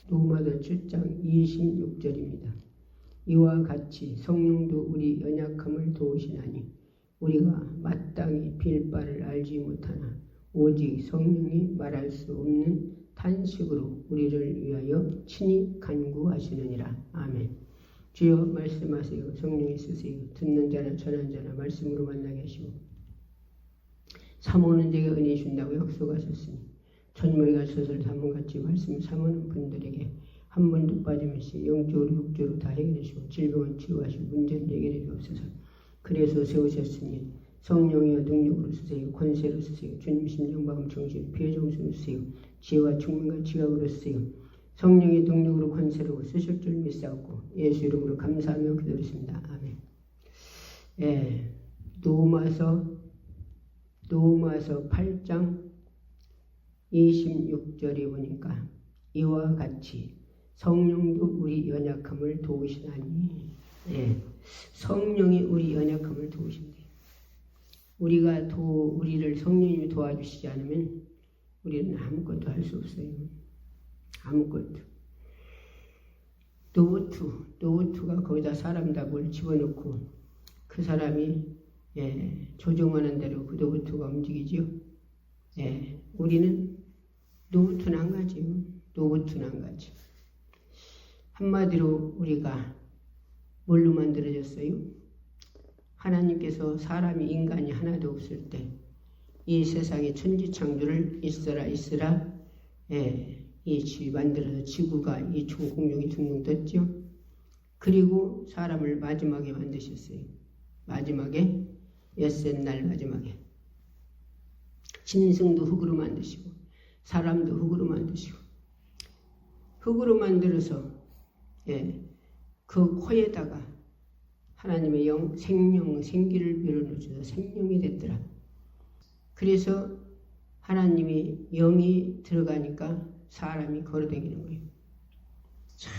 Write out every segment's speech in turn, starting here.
로마서 7장 26절입니다. 이와 같이 성령도 우리 연약함을 도우시나니 우리가 마땅히 빌 바를 알지 못하나 오직 성령이 말할 수 없는 탄식으로 우리를 위하여 친히 간구하시느니라. 아멘. 주여 말씀하세요. 성령이 쓰세요. 듣는 자나 전한 자나 말씀으로 만나게 하시고 사모는 자에게 은혜 준다고 약속하셨으니 천물과 소설 사모같이 말씀 사모는 분들에게 한 번도 빠짐없이 영적으로 육적으로 다 해결하시고 질병을 치유하시고 문제를 해결해 주옵소서. 그래서 세우셨으니 성령이여 능력으로 쓰세요. 권세로 쓰세요. 주님 심령 마음 정신 피해 정신으로 쓰세요. 지혜와 충만과 지각으로 쓰세요. 성령의 능력으로 권세로 쓰실 줄 믿사옵고 예수 이름으로 감사하며 기도했습니다. 아멘. 예, 로마서 8장 26절에 보니까 이와 같이 성령도 우리 연약함을 도우시나니, 예, 성령이 우리 연약함을 도우신대요. 우리를 성령님이 도와주시지 않으면 우리는 아무것도 할 수 없어요. 아무것도. 노트가 거기다 사람 다 뭘 집어넣고 그 사람이, 예, 조종하는 대로 그 노트가 움직이지요. 예, 우리는 노트는 한 가지요. 노트는 한 가지. 한마디로 우리가 뭘로 만들어졌어요? 하나님께서 사람이 인간이 하나도 없을 때 이 세상의 천지창조를 있으라 예, 이 만들어서 지구가 이 공룡이 둥둥 떴죠. 그리고 사람을 마지막에 만드셨어요. 마지막에 엿새날 마지막에 짐승도 흙으로 만드시고 사람도 흙으로 만드시고 흙으로 만들어서, 예, 그 코에다가 하나님의 생기를 밀어넣어서 생명이 됐더라. 그래서 하나님이 영이 들어가니까 사람이 걸어다니는 거예요. 참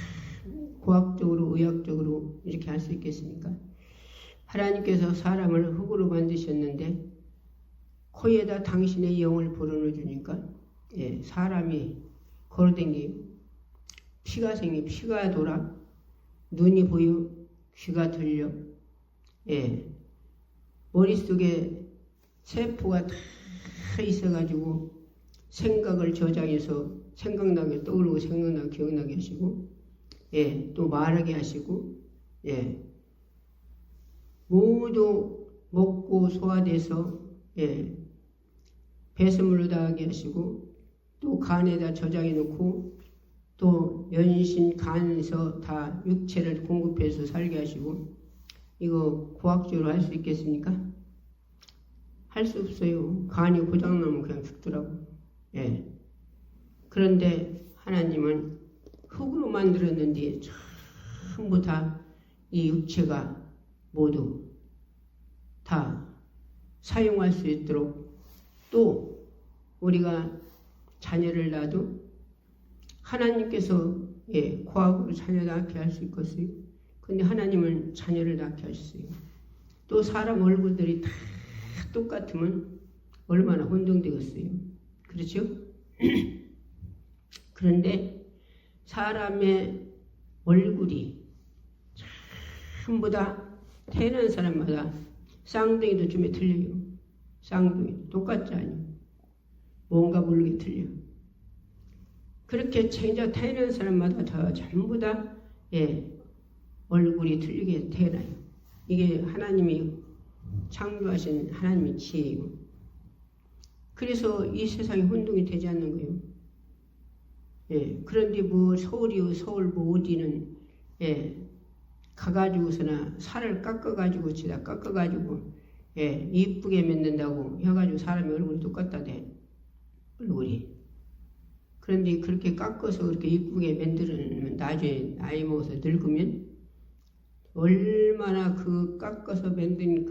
과학적으로 의학적으로 이렇게 할 수 있겠습니까? 하나님께서 사람을 흙으로 만드셨는데 코에다 당신의 영을 불어넣어 주니까, 예, 사람이 걸어다니고 피가 생겨, 피가 돌아, 눈이 보여, 귀가 들려, 예, 머릿속에 세포가 다 있어가지고 생각을 저장해서 생각나게 떠오르고 생각나게 기억나게 하시고, 예, 또 말하게 하시고, 예, 모두 먹고 소화돼서, 예, 배설물로 나가게 하시고 또 간에다 저장해 놓고 또 연신 간에서 다 육체를 공급해서 살게 하시고, 이거 과학적으로 할 수 있겠습니까? 할 수 없어요. 간이 고장나면 그냥 죽더라고. 예. 그런데 하나님은 흙으로 만들었는데 전부 다 이 육체가 모두 다 사용할 수 있도록, 또 우리가 자녀를 낳아도 하나님께서, 예, 과학으로 자녀 낳게 할 수 있겠어요. 근데 하나님은 자녀를 낳게 하셨어요. 또 사람 얼굴들이 다 똑같으면 얼마나 혼동되겠어요. 그렇죠? 그런데 사람의 얼굴이 전부 다 태어난 사람마다 쌍둥이도 좀 틀려요. 쌍둥이 똑같지 않아요. 뭔가 모르게 틀려. 그렇게 태어난 사람마다 다 전부 다, 예, 얼굴이 틀리게 태어나요. 이게 하나님이 창조하신 하나님의 지혜예요. 그래서 이 세상이 혼동이 되지 않는 거예요. 예, 그런데 뭐 서울 뭐 어디는, 예, 가가지고서나 살을 깎아가지고 예, 이쁘게 만든다고 해가지고 사람의 얼굴이 똑같다대. 얼굴이. 그런데 그렇게 깎아서 그렇게 이쁘게 만들면 나중에 나이 먹어서 늙으면 얼마나 그 깎아서 만든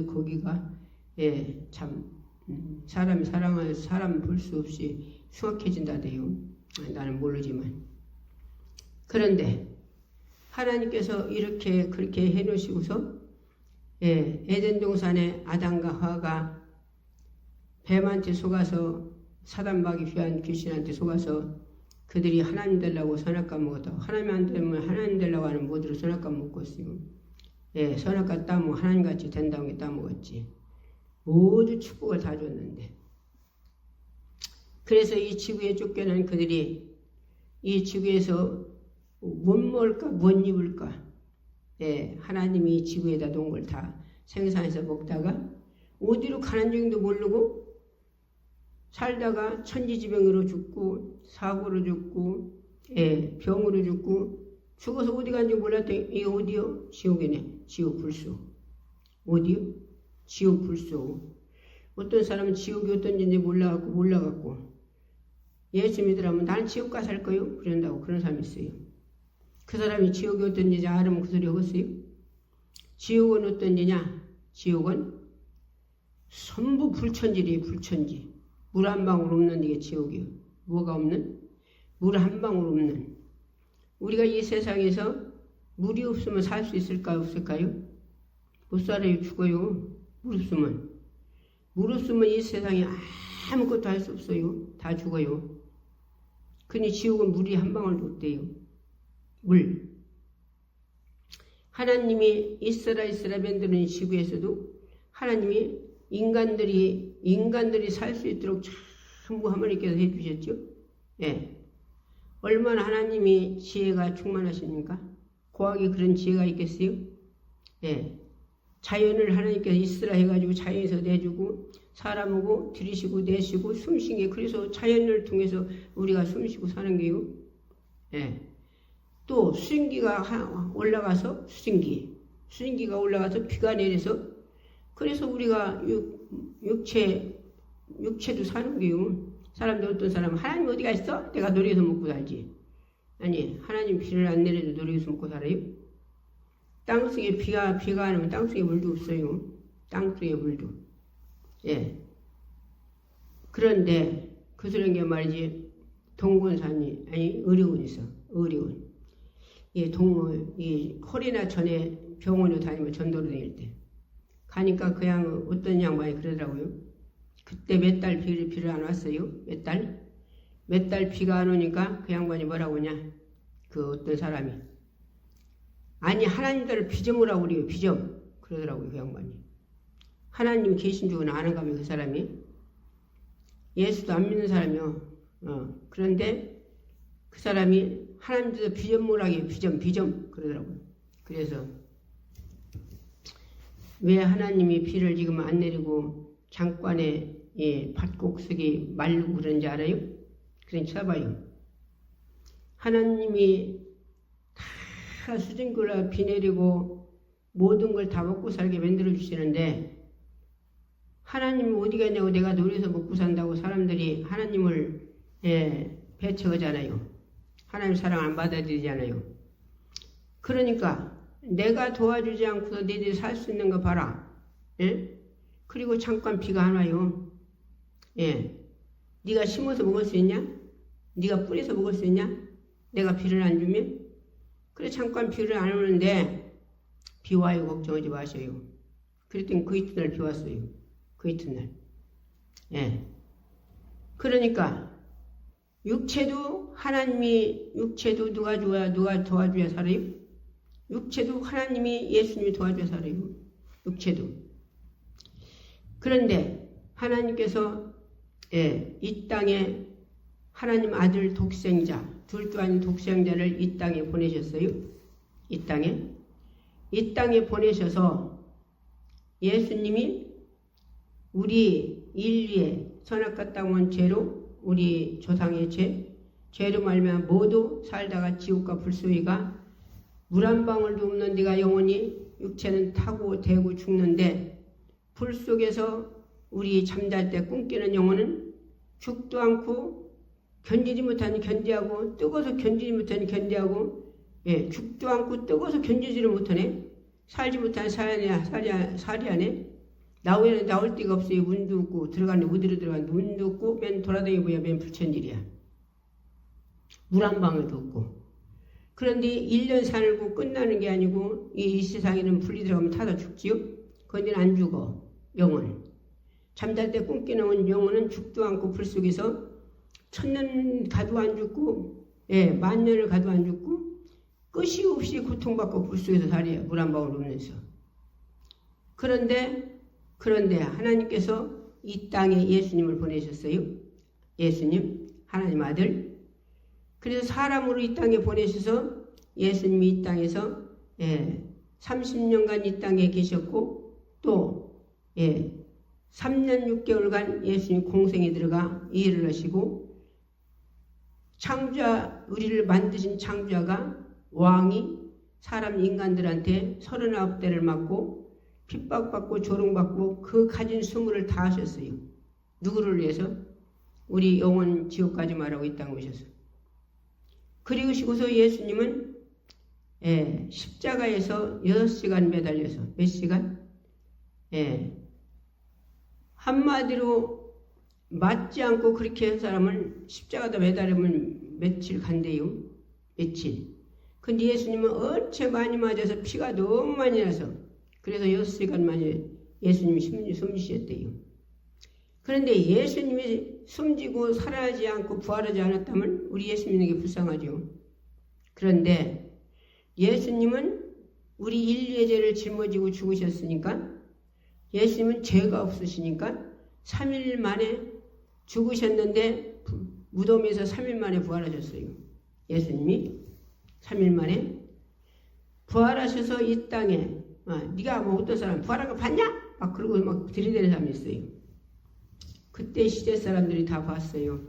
거기가, 예, 참 사람이 사랑할 사람 볼 수 없이 흉악해진다대요. 나는 모르지만. 그런데 하나님께서 이렇게 그렇게 해놓으시고서, 예, 에덴 동산에 아담과 하와가 뱀한테 속아서 사단마귀 귀한 귀신한테 속아서 그들이 하나님 되려고 선악과 먹었다고. 하나님 안 되면 하나님 되려고 하는 모두로 선악과 먹었어요. 예, 선악과 따먹고 하나님같이 된다고 게 따먹었지. 모두 축복을 다 줬는데. 그래서 이 지구에 쫓겨난 그들이 이 지구에서 못 먹을까 못 입을까. 예, 하나님이 지구에다 놓은 걸 다 생산해서 먹다가 어디로 가는 중도 모르고 살다가 천지지병으로 죽고 사고로 죽고 예, 병으로 죽고 죽어서 어디 간지 몰랐더니 이게 어디요? 지옥이네. 지옥 불소. 어디요? 지옥 불소. 어떤 사람은 지옥이 어떤지 몰라갖고 예수 믿으라면 나는 지옥 가 살 거요? 그런다고 그런 사람이 있어요. 그 사람이 지옥이 어떤지 알으면 그 소리 하겠어요? 지옥은 어떤지냐? 지옥은 전부 불천지래요. 불천지. 물 한 방울 없는 게 지옥이요. 뭐가 없는? 물 한 방울 없는. 우리가 이 세상에서 물이 없으면 살 수 있을까요? 없을까요? 못 살아요. 죽어요. 물 없으면. 물 없으면 이 세상에 아무것도 할 수 없어요. 다 죽어요. 그니 지옥은 물이 한 방울도 없대요. 물. 하나님이 이스라엘 만드는 지구에서도 하나님이 인간들이 살 수 있도록 전부 하나님께서 해주셨죠. 예. 얼마나 하나님이 지혜가 충만하십니까? 고하게 그런 지혜가 있겠어요? 예. 자연을 하나님께서 있으라 해가지고 자연에서 내주고 사람하고 들이쉬고 내쉬고 숨쉬게 그래서 자연을 통해서 우리가 숨쉬고 사는 게요. 예. 또 수증기가 올라가서 수증기가 올라가서 비가 내려서 그래서 우리가 육체도 사는 게요. 사람들 어떤 사람은 하나님 어디가 있어? 내가 노래에서 먹고 살지. 아니 하나님 비를 안 내려도 노래에서 먹고 살아요? 땅속에 비가 안 오면 땅속에 물도 없어요. 땅속에 물도. 예. 그런데 그런 게 말이지 동군산이 아니 의료원 있어. 의료원. 예, 이 코로나 전에 병원에 다니면 전도로 다닐 때 가니까 그냥 어떤 양반이 그러더라고요. 그때 몇 달 비를 안 왔어요. 몇 달 비가 안 오니까 그 양반이 뭐라고 하냐. 그 어떤 사람이 아니 하나님들을 비점으라고 그래요. 비점. 그러더라고요. 그 양반이. 하나님이 계신 줄은 아는가며 그 사람이. 예수도 안 믿는 사람이요. 그런데 그 사람이 하나님들도 비점무라게 비점 그러더라고요. 그래서 왜 하나님이 비를 지금 안 내리고 장관에 밭곡석이 말르고 그런지 알아요? 그냥 쳐봐요. 하나님이 다 수증기로 비 내리고 모든 걸 다 먹고 살게 만들어 주시는데 하나님이 어디 갔냐고 내가 노래서 먹고 산다고 사람들이 하나님을 배척하잖아요. 하나님 사랑 안 받아들이잖아요. 그러니까 내가 도와주지 않고서 너희들이 살 수 있는 거 봐라. 예? 그리고 잠깐 비가 안 와요. 예. 네가 심어서 먹을 수 있냐? 네가 뿌려서 먹을 수 있냐? 내가 비를 안 주면? 그래 잠깐 비를 안 오는데 비 와요. 걱정하지 마셔요. 그랬더니 그 이튿날 비 왔어요. 그 이튿날. 예. 그러니까 육체도 누가 도와줘야 살아요? 육체도 하나님이 예수님이 도와줘야 살아요. 육체도. 그런데 하나님께서 이 땅에 하나님 아들 독생자, 둘도 아닌 독생자를 이 땅에 보내셨어요. 이 땅에 보내셔서 예수님이 우리 인류의 선악과 땅원 죄로 우리 조상의 죄로 말미암아 모두 살다가 지옥과 불소리가 물 한 방울도 없는 데가 영원히 육체는 타고 대고 죽는데 불 속에서 우리 잠잘 때 꿈꾸는 영혼은 죽도 않고 견디지 못하니 견디하고 뜨거워서 견디지 못하니 견디하고 죽도 않고 뜨거워서 견디지를 못하네. 살지 못하는 살이 안에 나올 데가 없어요. 문도 없고 들어가는데 어디로 들어가는데 문도 없고 맨 돌아다니고야 맨 불천질이야. 물 한 방울도 없고. 그런데 1년 살고 끝나는 게 아니고 이 세상에는 불이 들어가면 타다 죽지요. 거기는 안 죽어. 영혼. 잠잘 때 꿈꾸는 영혼은 죽도 않고 불 속에서 천년 가도 안 죽고 만년을 가도 안 죽고 끝이 없이 고통받고 불속에서 살아요. 물 한 방울 없면서. 그런데 하나님께서 이 땅에 예수님을 보내셨어요. 예수님, 하나님 아들. 그래서 사람으로 이 땅에 보내셔서 예수님이 이 땅에서 30년간 이 땅에 계셨고 또 3년 6개월간 예수님 공생에 들어가 일을 하시고 창조자, 우리를 만드신 창조자가 왕이 사람 인간들한테 39대를 맞고 핍박받고 조롱받고 그 가진 수모를 다 하셨어요. 누구를 위해서? 우리 영원 지옥까지 말하고 이 땅에 오셔서. 그리고시고서 예수님은 십자가에서 6시간 매달려서 몇 시간? 한마디로 맞지 않고 그렇게 한 사람은 십자가에다 매달리면 며칠 간대요. 며칠. 근데 예수님은 얼체 많이 맞아서 피가 너무 많이 나서 그래서 6시간 만에 예수님이 숨지셨대요. 그런데 예수님이 숨지고 살아나지 않고 부활하지 않았다면 우리 예수님에게 불쌍하죠. 그런데 예수님은 우리 인류의 죄를 짊어지고 죽으셨으니까 예수님은 죄가 없으시니까 3일 만에 죽으셨는데 무덤에서 3일 만에 부활하셨어요. 예수님이 3일 만에 부활하셔서 이 땅에 네가 뭐 어떤 사람 부활한 거 봤냐? 막 그러고 막 들이대는 사람이 있어요. 그때 시대 사람들이 다 봤어요.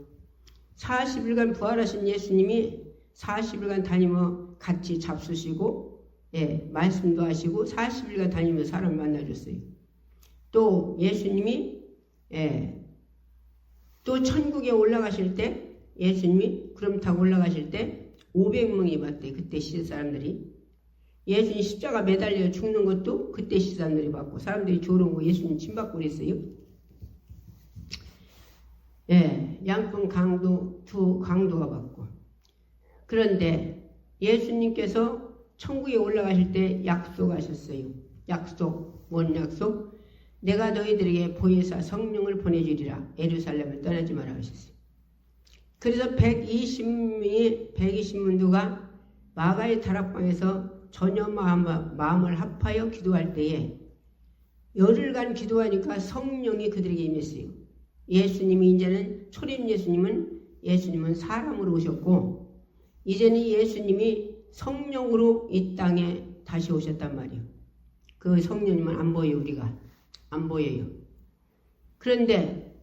40일간 부활하신 예수님이 40일간 다니며 같이 잡수시고 말씀도 하시고 40일간 다니며 사람 만나줬어요. 또 예수님이 또 천국에 올라가실 때 예수님이 구름 타고 올라가실 때 500명이 봤대요. 그때 시대 사람들이. 예수님 십자가 매달려 죽는 것도 그때 시대 사람들이 봤고 사람들이 조롱고 예수님 침받고 그랬어요. 양푼 강도 두 강도가 봤고. 그런데 예수님께서 천국에 올라가실 때 약속하셨어요. 약속, 뭔 약속? 내가 너희들에게 보혜사 성령을 보내주리라. 예루살렘을 떠나지 마라 하셨어요. 그래서 120문도가 마가의 다락방에서 전혀 마음을 합하여 기도할 때에 열흘간 기도하니까 성령이 그들에게 임했어요. 예수님이 이제는 초림 예수님은 사람으로 오셨고 이제는 예수님이 성령으로 이 땅에 다시 오셨단 말이에요. 그 성령님은 안 보여요. 우리가 안 보여요. 그런데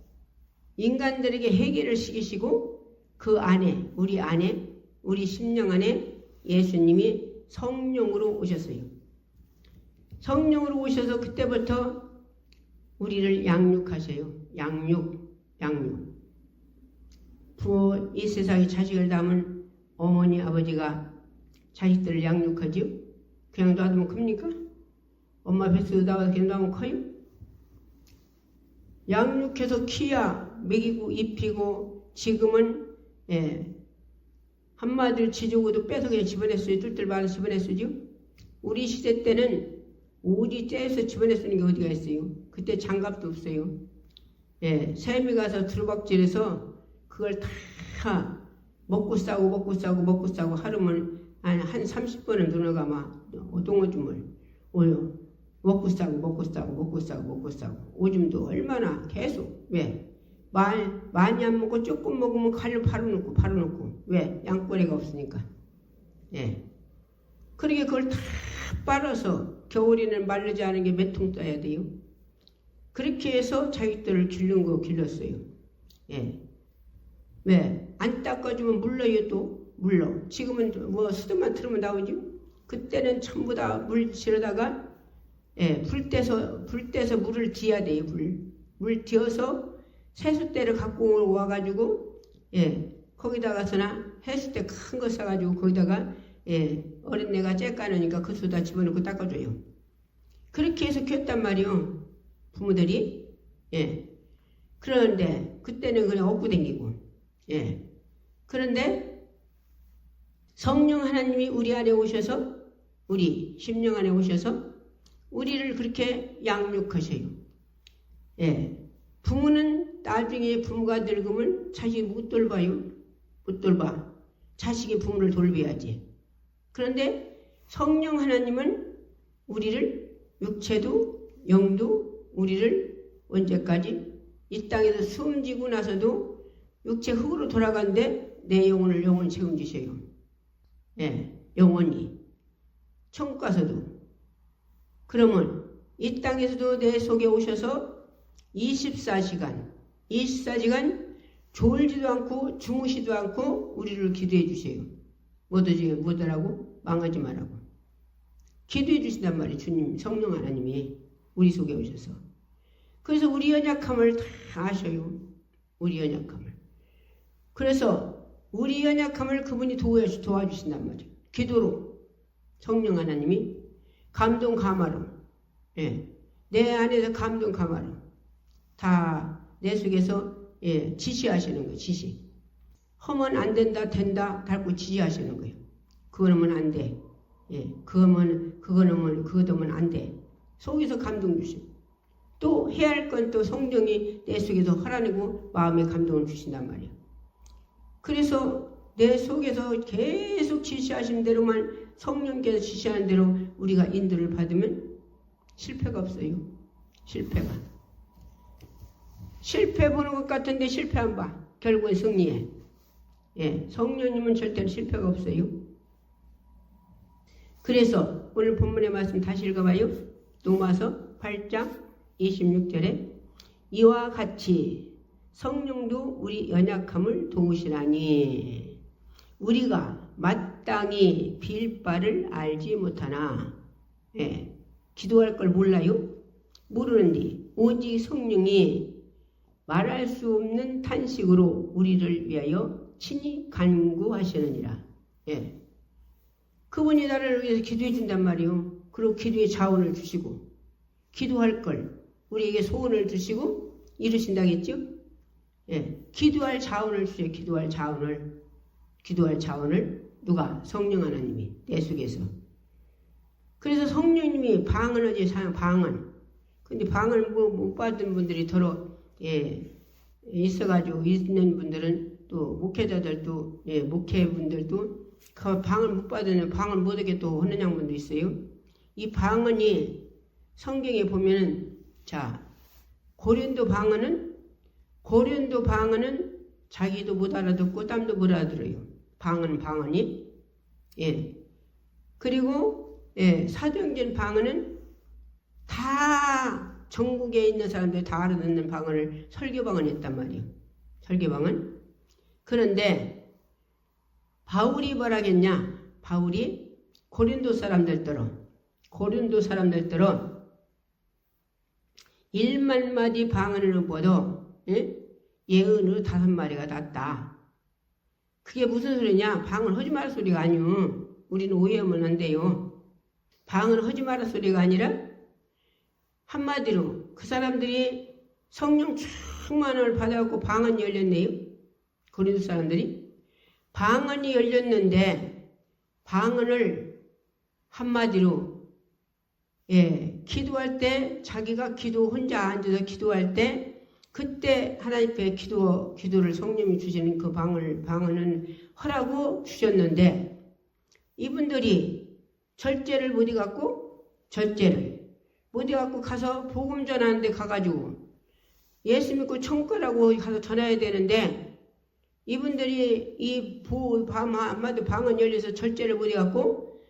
인간들에게 회개를 시키시고 그 안에 우리 심령 안에 예수님이 성령으로 오셨어요. 성령으로 오셔서 그때부터 우리를 양육하셔요. 양육. 부모, 이 세상에 자식을 담은 어머니, 아버지가 자식들을 양육하지요? 그냥 놔두면 큽니까? 엄마 뱃속에 나와서 그냥 놔두면 커요? 양육해서 키야 먹이고 입히고 지금은 한마디로 지주고도 빼서 그냥 집어냈어요. 뚫들 말아서 집어냈어요. 우리 시대 때는 오지 째서 집어내쓰는 게 어디가 있어요. 그때 장갑도 없어요. 샘이 가서 두루박질해서 그걸 다 먹고 싸고 하루면 한 30번은 누나가 오동오줌을 먹고 싸고 오줌도 얼마나 계속. 왜? 많이 안 먹고 조금 먹으면 칼로 바로 넣고 왜? 양꼬리가 없으니까. 그러게 그걸 다 빨아서 겨울에는 마르지 않은 게 몇 통 떠야 돼요. 그렇게 해서 자기들을 길렀어요. 왜? 안 닦아주면 물러요. 또 물러. 지금은 뭐 수도만 틀으면 나오죠. 그때는 전부 다 물 지르다가 불 떼서 물을 뒤어야 돼요. 물 뒤어서 세숫대를 갖고 와가지고 거기다가서나 해숫대 큰 거 사가지고 거기다가 어린애가 쬐 까느니까 그 수다 집어넣고 닦아줘요. 그렇게 해서 키웠단 말이요. 부모들이. 그런데 그때는 그냥 업고 댕기고. 그런데 성령 하나님이 우리 안에 오셔서 우리 심령 안에 오셔서 우리를 그렇게 양육하셔요. 부모는 나중에 부모가 늙으면 자식이 못 돌봐요. 못 돌봐. 자식이 부모를 돌봐야지. 그런데 성령 하나님은 우리를 육체도 영도 우리를 언제까지 이 땅에서 숨지고 나서도 육체 흙으로 돌아가는데 내 영혼을 책임지셔요. 예, 영원히. 천국 가서도. 그러면 이 땅에서도 내 속에 오셔서 24시간 졸지도 않고 주무시도 않고 우리를 기도해 주세요. 뭐더라고? 망하지 말라고. 기도해 주신단 말이에요. 주님, 성령 하나님이 우리 속에 오셔서. 그래서 우리 연약함을 다 아셔요. 우리 연약함을. 그래서 우리 연약함을 그분이 도와주신단 말이에요. 기도로. 성령 하나님이 감동 감화로. 예. 내 안에서 감동 감화로. 다 내 속에서 지시하시는 거예요. 지시. 하면 안 된다, 된다, 달고 지시하시는 거예요. 그거는 안 돼. 예. 그거는 안 돼. 속에서 감동 주시고. 또 해야 할 건 또 성령이 내 속에서 허락하고 마음에 감동을 주신단 말이에요. 그래서 내 속에서 계속 지시하신 대로만 성령께서 지시하는 대로 우리가 인도를 받으면 실패가 없어요. 실패 보는 것 같은데 실패 안 봐. 결국은 승리해. 예, 성령님은 절대로 실패가 없어요. 그래서 오늘 본문의 말씀 다시 읽어봐요. 로마서 8장 26절에 이와 같이 성령도 우리 연약함을 도우시라니 우리가 마땅히 빌 바를 알지 못하나. 예, 기도할 걸 몰라요? 모르는디 오직 성령이 말할 수 없는 탄식으로 우리를 위하여 친히 간구하시느니라. 예. 그분이 나를 위해서 기도해 준단 말이에요. 그리고 기도의 자원을 주시고 기도할 걸 우리에게 소원을 주시고 이루신다겠죠? 예. 기도할 자원을 주세요. 기도할 자원을 누가? 성령 하나님이 내 속에서. 그래서 성령님이 방언하지 방언. 근데 방언을 못 받은 분들이 더러 있어가지고 있는 분들은 또 목회자들도 목회분들도 그 방언 못 받으면 방언 못하게 또 하는 양분도 있어요. 이 방언이 성경에 보면은 자 고린도 방언은 자기도 못 알아듣고 땀도 못 알아들어요. 방언이 그리고 사도행전 방언은 다 전국에 있는 사람들이 다 알아듣는 방언을 설교방언 했단 말이에요. 설교방언. 그런데 바울이 뭐라겠냐? 바울이 고린도 사람들더러 1만 마디 방언을 보도 예언으로 5마리가 낫다. 그게 무슨 소리냐? 방언 하지 마라 소리가 아니요. 우리는 오해하면 안 돼요. 방언 하지 마라 소리가 아니라 한마디로 그 사람들이 성령 충만을 받아갖고 방언이 열렸네요. 고린도 사람들이. 방언이 열렸는데 방언을 한마디로 기도할 때 자기가 혼자 앉아서 기도할 때 그때 하나님께 기도를 성령이 주시는 그 방언은 허라고 주셨는데 이분들이 절제를 못 해갖고 가서 복음 전하는데 가가지고 예수 믿고 천국 가라고 가서 전해야 되는데 이분들이 한마디 방언 열려서 절제를 못 해갖고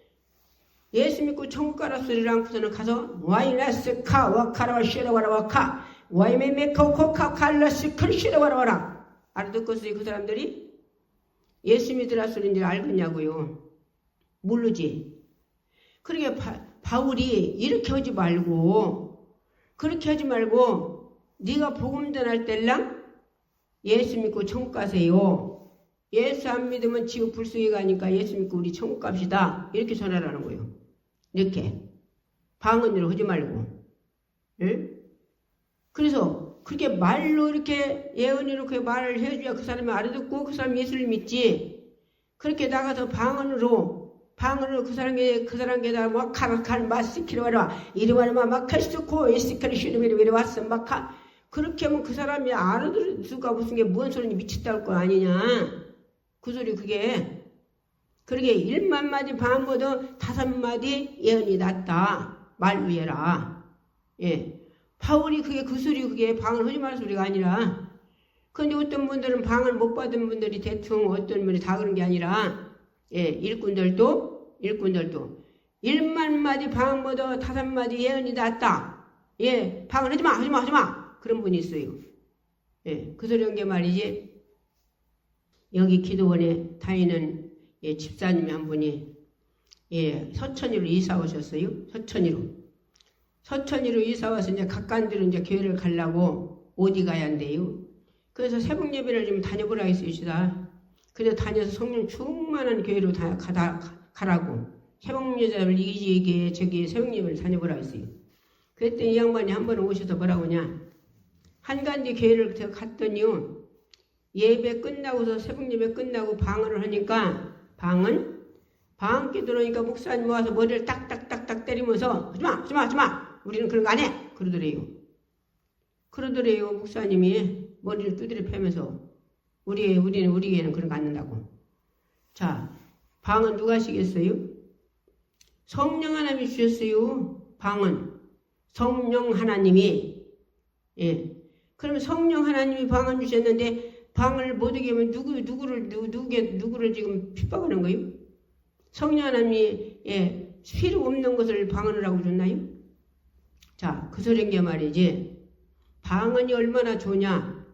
예수 믿고 천국 가라 소리를 않고서는 가서 와이나스카 와카라와 시라와라와카 와이메메코코카 칼라스 클시라와라와라 알아듣겠어요? 그 사람들이 예수 믿으라 소리인지 알겠냐고요? 모르지. 그러니까 바울이 이렇게 하지 말고 그렇게 하지 말고 네가 복음 전할 때랑 예수 믿고 천국 가세요. 예수 안 믿으면 지옥 불속에 가니까 예수 믿고 우리 천국 갑시다. 이렇게 전하라는 거예요. 이렇게 방언으로 하지 말고. 응? 그래서 그렇게 말로 이렇게 예언으로 그 말을 해줘야 그 사람이 알아듣고 그 사람이 예수를 믿지. 그렇게 나가서 방언으로 그 사람에다 와카라칼 마스키로 와라 이리와라 마카시코 에스카리 시르미리 왔어 마카 그렇게 하면 그 사람이 알아들 수가 무슨 게 뭔 소리인지 미쳤다 할 거 아니냐. 그 소리 그게 그러게 1만마디 방언보다 5마디 예언이 낫다. 말 위에라. 예. 바울이 그 소리 그게 방언 하지 말 소리가 아니라 근데 어떤 분들은 방언 못 받은 분들이 대충 어떤 분이 다 그런 게 아니라 예, 일꾼들도 1만마디 방언보다 5마디 예언이 낫다. 예, 방언 하지 마. 그런 분이 있어요. 예, 그 소리 한 게 말이지. 여기 기도원에 다니는 예, 집사님이 한 분이 예, 서천이로 이사 오셨어요. 서천이로 이사 와서 이제 각간대로 이제 교회를 가려고 어디 가야 한대요. 그래서 새벽 예배를 좀 다녀보라 했습니다. 그래서 다녀서 성령 충만한 교회로 가라고 새벽 예배를 이게 저기 새벽 예배를 다녀보라 했어요. 그랬더니 이 양반이 한 번 오셔서 뭐라고 하냐. 한간대 교회를 갔더니요. 예배 끝나고서 새벽 예배 끝나고 방언을 하니까 방언 기도 들어오니까 목사님 와서 머리를 딱딱딱딱 때리면서 하지마 우리는 그런 거 안 해 그러더래요 목사님이 머리를 두드려 패면서 우리는 우리 교회는 그런 거 안 한다고. 자, 방언 누가 하시겠어요? 성령 하나님이 주셨어요. 방언 성령 하나님이. 예. 그럼 성령 하나님이 방언 주셨는데 방언을 못하게 하면 누구를 지금 핍박하는 거예요? 성령 하나님이 예, 필요 없는 것을 방언을 하고 줬나요? 자, 그 소리인 게 말이지. 방언이 얼마나 좋냐?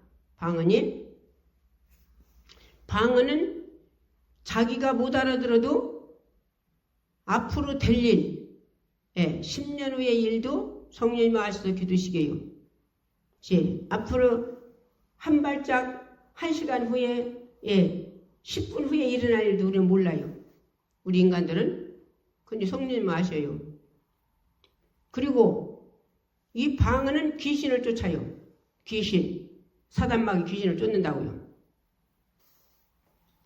방언은 자기가 못 알아들어도 앞으로 될 일, 예, 10년 후의 일도 성령님이 아셔서 기도시게요. 앞으로 한 발짝 1시간 후에, 예, 10분 후에 일어날 일도 우리는 몰라요. 우리 인간들은. 근데 성령님 아셔요. 그리고 이 방언은 귀신을 쫓아요. 사단마귀 귀신을 쫓는다고요.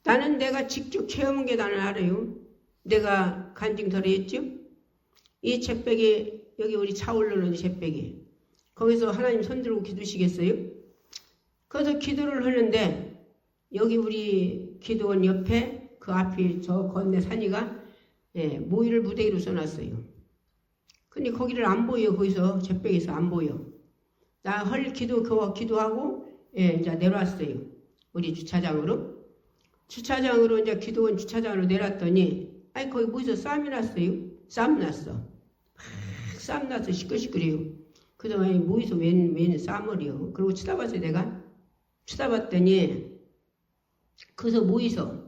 나는 내가 직접 체험한 게 나는 알아요. 내가 간증터를 했죠. 이 잿백이 여기 우리 차 올라오는 잿백이 거기서 하나님 손들고 기도시겠어요? 그래서 기도를 하는데 여기 우리 기도원 옆에 그 앞이 저 건네 산이가 예, 모이를 무대기로 써놨어요. 근데 거기를 안 보여. 거기서 잿백에서 안 보여. 나 기도하고 예, 이제 내려왔어요. 우리 주차장으로 이제 기도원 주차장으로 내렸더니 아니 거기 뭐서 쌈이 났어요. 쌈 났어 시끌시끌해요. 그동안 뭐에서 웬 쌈을이요. 그리고 쳐다봤어요. 내가 쳐다봤더니 거기서 뭐있어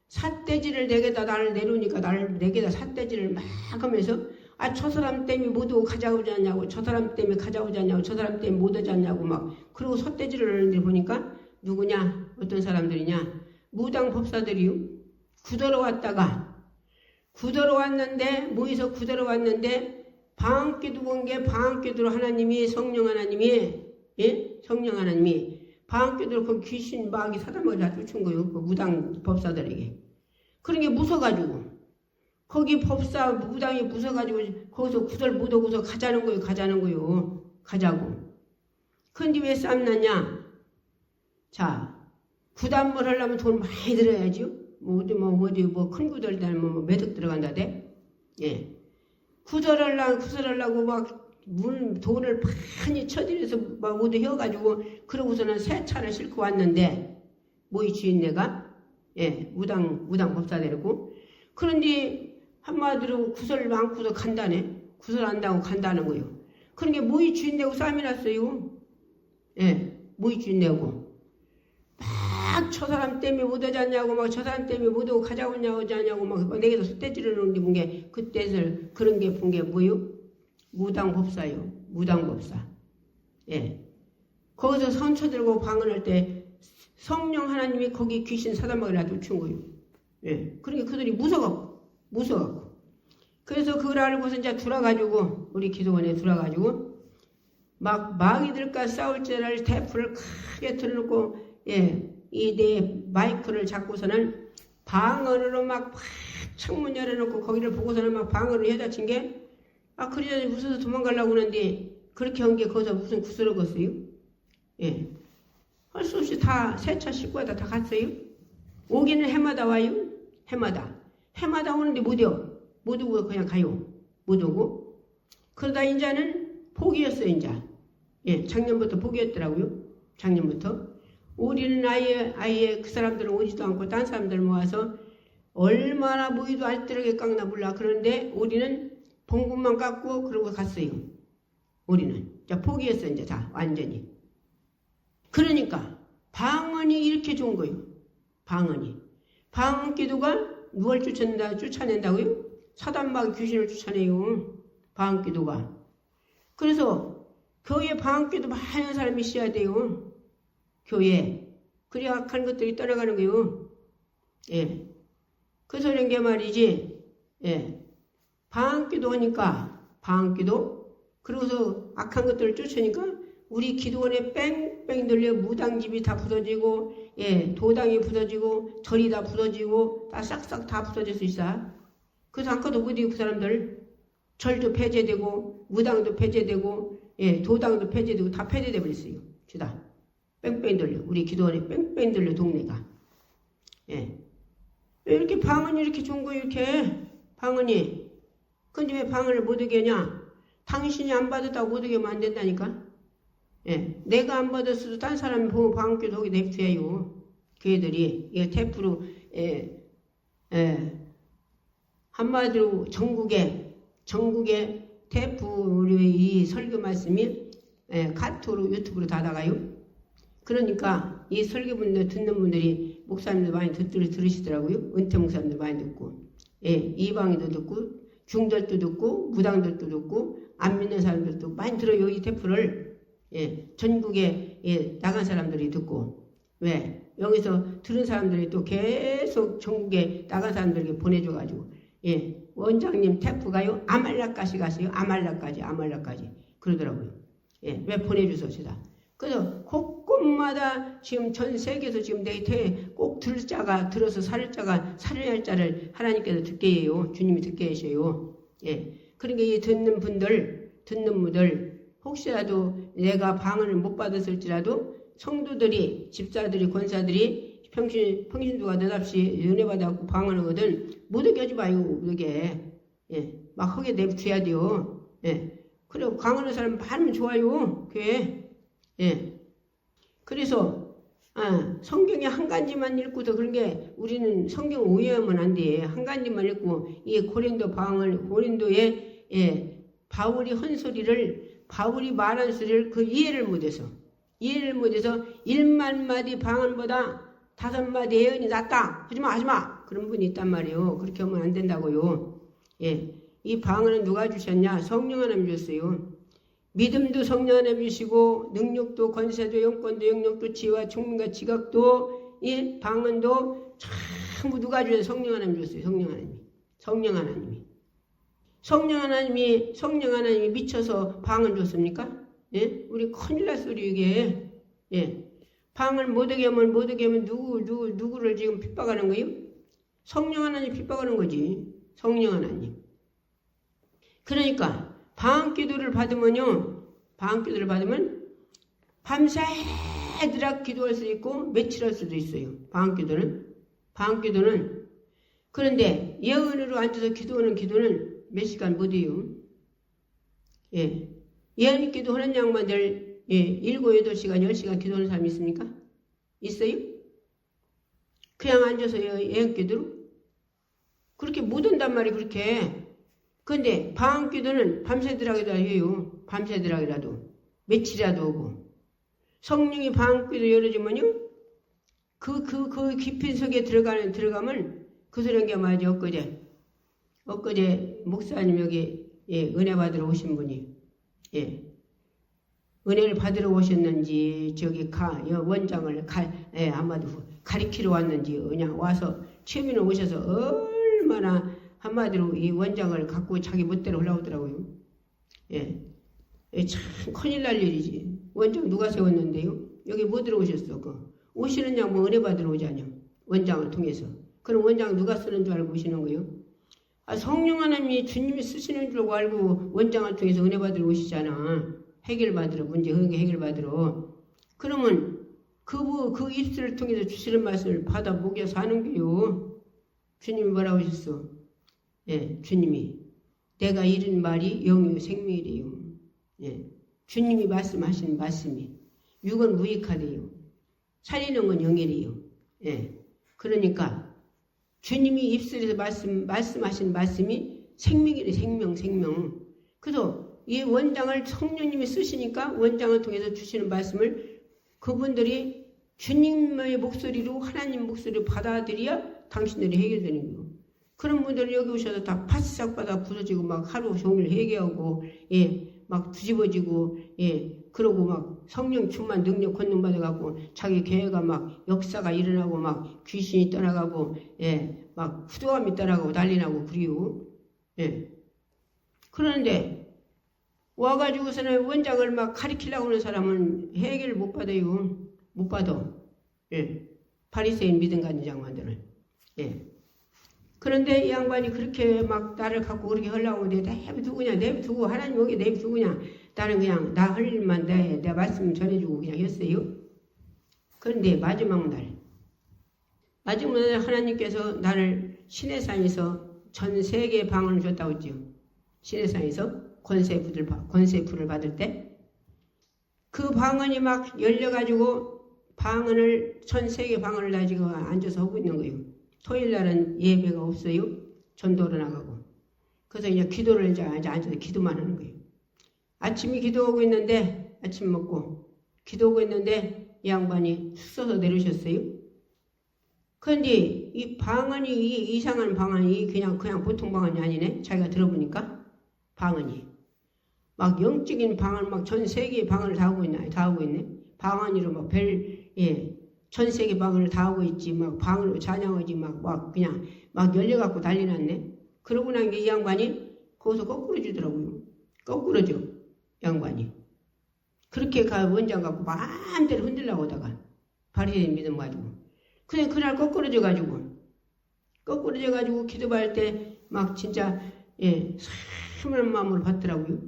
삿대질을 내게다 나를 내려오니까 나를 내게다 삿대질을 막 하면서 아, 저 사람 때문에 못 오고 가져오지 않냐고, 저 사람 때문에 가져오지 않냐고, 저 사람 때문에 못 오지 않냐고 막 그리고 삿대질을 하는데 보니까 누구냐? 어떤 사람들이냐? 무당 법사들이요. 구더러 왔는데 뭐에서 구더러 왔는데 방언기도 본 게 방언기도로 하나님이 성령 하나님이 방언기도로 그 귀신 마귀 사단마귀 다 쫓은 거예요. 그 무당 법사들에게. 그런 게 무서가지고 거기 법사 무당이 무서가지고 거기서 구절 못 오고서 가자는 거예요. 가자고. 근데 왜 쌈났냐? 자, 구단물 하려면 돈 많이 들어야지요. 큰 구절 달면 매덕 들어간다대. 예. 구설하려고 막 돈을 많이 쳐들여서 막 모두 해가지고 그러고서는 새 차를 싣고 왔는데 뭐이 주인네가 예 무당 법사 데리고 그런데 한마디로 구설 많고서 간다네. 구설한다고 간다는 거예요. 그런 게 뭐이 주인네고 쌈이 났어요. 예, 뭐이 주인네고 막 저 사람 때문에 못 오지 않냐고 막 저 사람 때문에 못 오고 가져오냐고 오지 않냐고 막 내게도 숫대질을 하는 게 본 게 그때를 그런 게 본 게 뭐요? 무당법사요. 무당법사. 예. 거기서 선처 들고 방언할 때 성령 하나님이 거기 귀신 사단마귀를 쫓은 거예요. 예. 그러니까 그들이 무서워갖고. 그래서 그걸 알고서 이제 들어가지고 우리 기도원에 들어가지고 막 마귀들과 싸울 때를 테이프를 크게 틀어놓고 예. 이 내 마이크를 잡고서는 방언으로 막 창문 열어놓고 거기를 보고서는 막 방언을 해다친 게 아, 그러자 무서워서 도망가려고 하는데, 그렇게 한 게 거기서 무슨 구스러웠어요? 예. 할 수 없이 다, 새 차 싣고 다 갔어요? 오기는 해마다 와요? 해마다 오는데 못 오고 그냥 가요. 못 오고. 그러다 이제는 포기였어요, 이제. 예, 작년부터 포기했더라고요. 작년부터. 우리는 아예 그 사람들은 오지도 않고 딴 사람들 모아서 얼마나 모이도 알뜰하게 깎나 몰라. 그런데 우리는 봉급만 깎고 그러고 갔어요. 우리는. 자, 포기했어요, 이제 다. 완전히. 그러니까 방언이 이렇게 좋은 거예요. 방언이. 방언 기도가 누굴 쫓아낸다고요? 사단막 귀신을 쫓아내요. 방언 기도가. 그래서 교회에 방언 기도 많이 하는 사람이 있어야 돼요. 교회에. 그래야 악한 것들이 떠나가는 거예요. 예. 그래서 이런 게 말이지. 예. 방언 기도 하니까, 방언 기도. 그러고서 악한 것들을 쫓으니까 우리 기도원에 뺑뺑 돌려 무당집이 다 부서지고, 예, 도당이 부서지고, 절이 다 부서지고, 다 싹싹 다 부서질 수 있어. 그래서 아까도 어디 그 사람들, 절도 폐쇄되고, 무당도 폐쇄되고, 예, 도당도 폐쇄되고, 다 폐쇄돼 버렸어요. 주다. 뺑뺑 돌려. 우리 기도원에 뺑뺑 돌려, 동네가. 예. 왜 이렇게 방언이 이렇게 좋은 거예요, 이렇게? 방언이. 근데 왜 방언을 못 오게 하냐? 당신이 안 받았다고 못 오게 하면 안 된다니까? 예, 내가 안 받았어도 딴 사람이 보고 방언기도 하게 냅둬요. 교회들이. 이게 테프로, 한마디로 전국에 테프의 이 설교 말씀이 카톡으로 유튜브로 다 나가요. 그러니까 이 설교분들 듣는 분들이 목사님들 많이 들으시더라고요. 은퇴 목사님들 많이 듣고, 예, 이방인도 듣고, 중들도 듣고, 무당들도 듣고, 안 믿는 사람들도 많이 들어요. 이 테프를. 예, 전국에 예, 나간 사람들이 듣고 왜 여기서 들은 사람들이 또 계속 전국에 나간 사람들에게 보내줘가지고 예, 원장님 테프가요 아말라까지 갔어요. 아말라까지 그러더라고요. 예, 왜 보내주소시다. 그래서 곳곳마다 지금 전 세계에서 지금 데이터에 꼭 들어서 살을 자를 하나님께서 듣게 해요. 주님이 듣게 하셔요. 예, 그러니까 이 듣는 분들 혹시라도 내가 방언을 못 받았을지라도 성도들이, 집사들이, 권사들이 평신도가 느닷없이 은혜 받아갖고 방언하거든 못 오게 하지 마요. 못 오게. 예, 막 하게 내줘야 돼요. 예, 그리고 방언하는 사람 많으면 좋아요. 교회. 예, 그래서 성경에 한 가지만 읽고도 그런 게 우리는 성경 오해하면 안 돼. 한 가지만 읽고 이 고린도에 예, 바울이 말한 소리를 그 이해를 못해서 1만 마디 방언보다 5마디 예언이 낫다. 하지마. 그런 분이 있단 말이에요. 그렇게 하면 안 된다고요. 예, 이 방언은 누가 주셨냐? 성령 하나님 줬어요. 믿음도 성령 하나님 주시고 능력도 권세도 영권도 영역도 지혜와 총명과 지각도 이 방언도 전부 누가 주셨어요? 성령 하나님 줬어요. 성령 하나님이 미쳐서 방언 줬습니까? 예? 우리 큰일 날 소리 이게. 예. 방언 못하게 하면 누구를 지금 핍박하는 거예요? 성령 하나님 핍박하는 거지. 성령 하나님. 그러니까 방언 기도를 받으면 밤새도록 기도할 수 있고 며칠 할 수도 있어요. 방언 기도는 그런데 예언으로 앉아서 기도하는 기도는 몇 시간 못 해요. 예. 예언 기도하는 양반들, 예, 7, 8시간, 10시간 기도하는 사람이 있습니까? 있어요? 그냥 앉아서 예언 기도로? 그렇게 못 한단 말이에요, 그렇게. 근데 방언 기도는 밤새도록이라도 해요. 밤새도록이라도. 며칠이라도 오고. 성령이 방언 기도 열어주면요, 그 깊은 속에 들어가면 그 소리한 게 말이죠, 엊그제 목사님 여기 예, 은혜 받으러 오신 분이 예, 은혜를 받으러 오셨는지 저기 원장을 한마디 가리키러 왔는지 그냥 와서 최민을 오셔서 얼마나 한마디로 이 원장을 갖고 자기 멋대로 올라오더라고요. 예, 참 큰일 날 일이지. 원장 누가 세웠는데요? 여기 뭐 들어오셨어? 오시는 양 뭐 은혜 받으러 오자냐? 원장을 통해서. 그럼 원장 누가 쓰는 줄 알고 오시는 거예요? 성령 하나님이 주님이 쓰시는 줄 알고 원장을 통해서 은혜 받으러 오시잖아. 문제 해결받으러. 그러면 그 입술을 통해서 주시는 말씀을 받아 먹여서 하는 거요. 주님이 뭐라고 하셨어? 예, 주님이 내가 이른 말이 영이요 생명이래요. 예, 주님이 말씀하신 말씀이 육은 무익하대요. 살리는 건 영이래요. 예, 그러니까 주님이 입술에서 말씀하신 말씀이 생명이래. 생명. 그래서 이 원장을 성령님이 쓰시니까 원장을 통해서 주시는 말씀을 그분들이 주님의 목소리로 하나님 목소리를 받아들여야 당신들이 해결되는 거예요. 그런 분들은 여기 오셔서 다 파스삭 받아 부서지고 막 하루 종일 회개하고 예, 막 뒤집어지고 예, 그러고 막 성령 충만 능력 권능 받아갖고 자기 교회가 막 역사가 일어나고 막 귀신이 떠나가고 예, 막 후두함이 떠나가고 난리 나고 그리고 예. 그런데 와가지고서는 원장을 막 가리키려고 하는 사람은 해결을 못 받아요. 못 받아. 예. 바리새인 믿음 가진 장관들은. 예. 그런데 이 양반이 그렇게 막 나를 갖고 그렇게 하려고 하는데 내비두고 하나님 오게 내비두고 그냥 나는 그냥 나 할 일만 내 말씀 전해주고 그냥 했어요. 그런데 마지막 날 하나님께서 나를 시내산에서 전 세계 방언을 줬다고 했죠. 시내산에서 권세풀을 받을 때 그 방언이 막 열려가지고 방언을 전 세계 방언을 가지고 앉아서 하고 있는 거예요. 토요일 날은 예배가 없어요. 전도로 나가고. 그래서 이제 기도를 이제 앉아서 기도만 하는 거예요. 아침에 기도하고 있는데 아침 먹고 기도하고 있는데 이 양반이 숙소서 내려오셨어요. 그런데 이 방언이 이 이상한 방언이 그냥 보통 방언이 아니네. 자기가 들어보니까 방언이 막 영적인 방언 막 전 세계의 방언을 다 하고 있네. 방언으로 막 전 세계 방언을 다 하고 있지. 막 방언으로 찬양하지 막 그냥 막 열려갖고 난리 났네. 그러고 난 게 이 양반이 거기서 거꾸로 주더라고요. 거꾸로 줘. 양반이. 그렇게 원장 갖고 마음대로 흔들려고 하다가 바리새인 믿음 가지고. 그냥 그날 거꾸로 져가지고 기도할 때 막 진짜 사모하는 마음으로 받더라고요.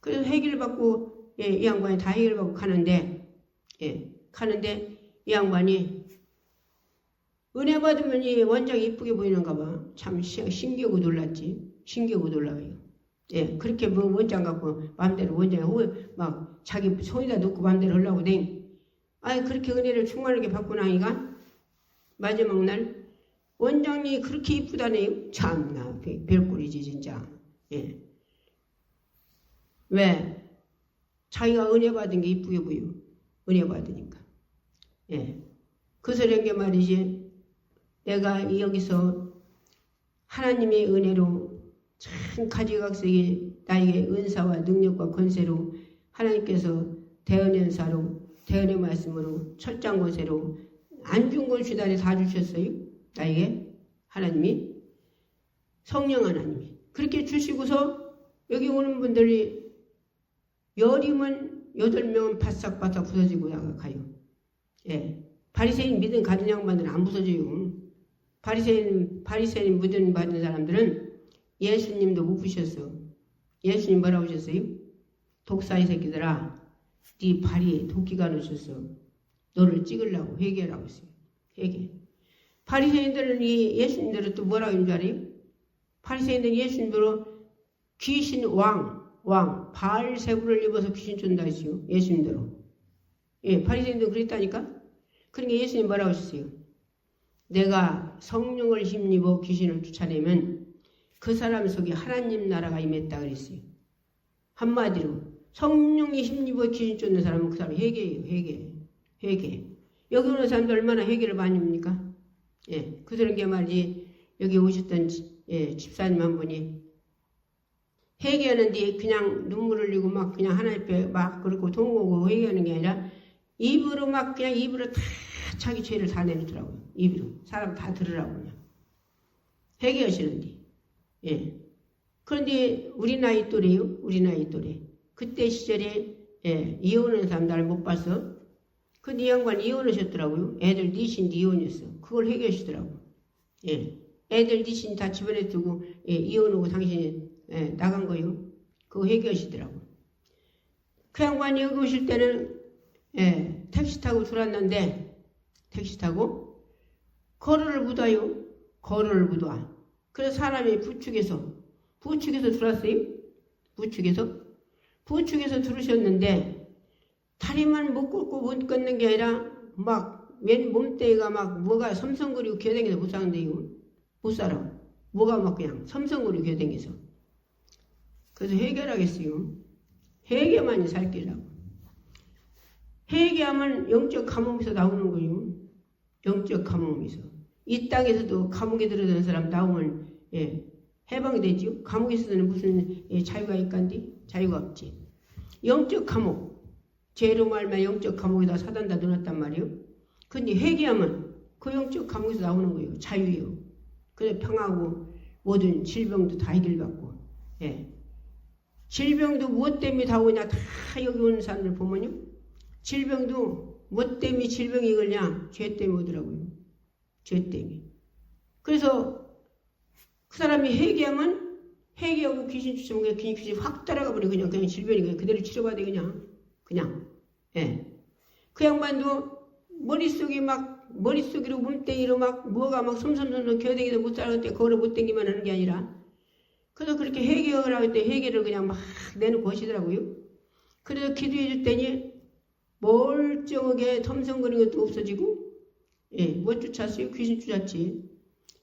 그래서 해결을 받고 이 양반이 다 해결을 받고 가는데 이 양반이 은혜 받으면 이 원장이 이쁘게 보이는가 봐. 참 신기하고 놀랐지. 신기하고 놀라워요. 예, 그렇게 뭐 원장 갖고 마음대로 원장이 막 자기 손에다 놓고 마음대로 하려고 그렇게 은혜를 충만하게 받고 나니까 마지막 날 원장이 그렇게 이쁘다네요. 참나 별꼴이지 진짜. 예. 왜? 자기가 은혜 받은 게 이쁘게 보여. 은혜 받으니까. 예. 그래서 이런 게 말이지. 내가 여기서 하나님의 은혜로 참 가지각색이 나에게 은사와 능력과 권세로 하나님께서 대언연사로 대언의 말씀으로 철장 권세로 안 준 걸 주다니 다 주셨어요. 나에게 하나님이 성령 하나님이 그렇게 주시고서 여기 오는 분들이 열이면 8명은 바싹바싹 부서지고 가요. 예. 바리새인 믿음 가진 양반들은 안 부서져요. 바리새인 믿음 받은 사람들은 예수님도 못 부셨어. 예수님 뭐라고 하셨어요? 독사의 새끼들아, 네 발이 도끼가 놓쳤어. 너를 찍으려고 회개라고 했어요. 회개. 바리새인들은 이 예수님들은 또 뭐라고 하는 줄 알아요? 바리새인들은 예수님들은 귀신 왕 바알세부를 입어서 귀신 쫓는다 했어요. 예수님대로. 예, 바리새인들은 그랬다니까. 그러니까 예수님 뭐라고 하셨어요? 내가 성령을 힘입어 귀신을 쫓아내면 그 사람 속에 하나님 나라가 임했다 그랬어요. 한마디로 성령이 힘입어 귀신 쫓는 사람은 그 사람이 회개예요. 회개. 여기 오는 사람들 얼마나 회개를 많이 합니까? 예, 그런 게 말이지. 여기 오셨던 집사님 한 분이 회개하는데 그냥 눈물 흘리고 막 그냥 하나님 앞에 막 그렇고 통곡하고 회개하는 게 아니라 입으로 막 그냥 입으로 다 자기 죄를 다 내놓더라고요. 입으로. 사람 다 들으라고 그냥. 회개하시는데. 예. 그런데 우리 나이 또래요. 그때 시절에 이혼하는 사람 날 못 봤어. 근데 이 양반 이혼하셨더라고요. 애들 넷인데 이혼했어. 그걸 회개하시더라고. 예. 애들 넷인 다 집안에 두고 이혼하고 당신이 나간 거요. 그거 회개하시더라고. 그 양반이 여기 오실 때는 택시 타고 들어왔는데 택시 타고 거리를 묻어요. 거를 묻어와. 그래서 사람이 부축해서 들어왔어요. 부축해서 들으셨는데 다리만 못 걷고 못 걷는 게 아니라 막 왼 몸뚱이가 막 뭐가 섬성거리고 기어다니면서 못 사는데요. 못 살아. 뭐가 막 그냥 섬성거리고 기어다니면서. 그래서 해결하겠어요. 회개만이 살 길이라고. 회개하면 영적 감옥에서 나오는 거예요. 영적 감옥에서. 이 땅에서도 감옥에 들어가는 사람 나오면 해방이 되죠. 감옥에서는 무슨 자유가 있간디? 자유가 없지. 영적 감옥. 죄로 말면 영적 감옥에다 사단다 넣어놨단 말이에요. 근데 회개하면 그 영적 감옥에서 나오는 거예요. 자유예요. 그래서 평하고 모든 질병도 다 해결받고. 질병도 무엇 때문에 다 오냐? 다 여기 오는 사람들 보면요. 질병도 무엇 때문에 질병이 걸냐? 죄 때문에 오더라고요. 죄 때문에. 그래서 그 사람이 회개하고 귀신 쫓으면 그냥 귀신 확 따라가 버려. 그냥 질병이 그냥 그대로 치료받아 그냥. 그 양반도 머릿속으로 몸뚱이로 뭐가 솜솜솜 겨댕이도 못 살았는데 그거를 못 땡기만 하는 게 아니라 그래서 그렇게 회개를 할 때 회개를 그냥 막 내놓고 하시더라고요. 그래서 기도해 줄 때니 멀쩡하게 텀성거리는 것도 없어지고 못 쫓았어요. 귀신 쫓았지.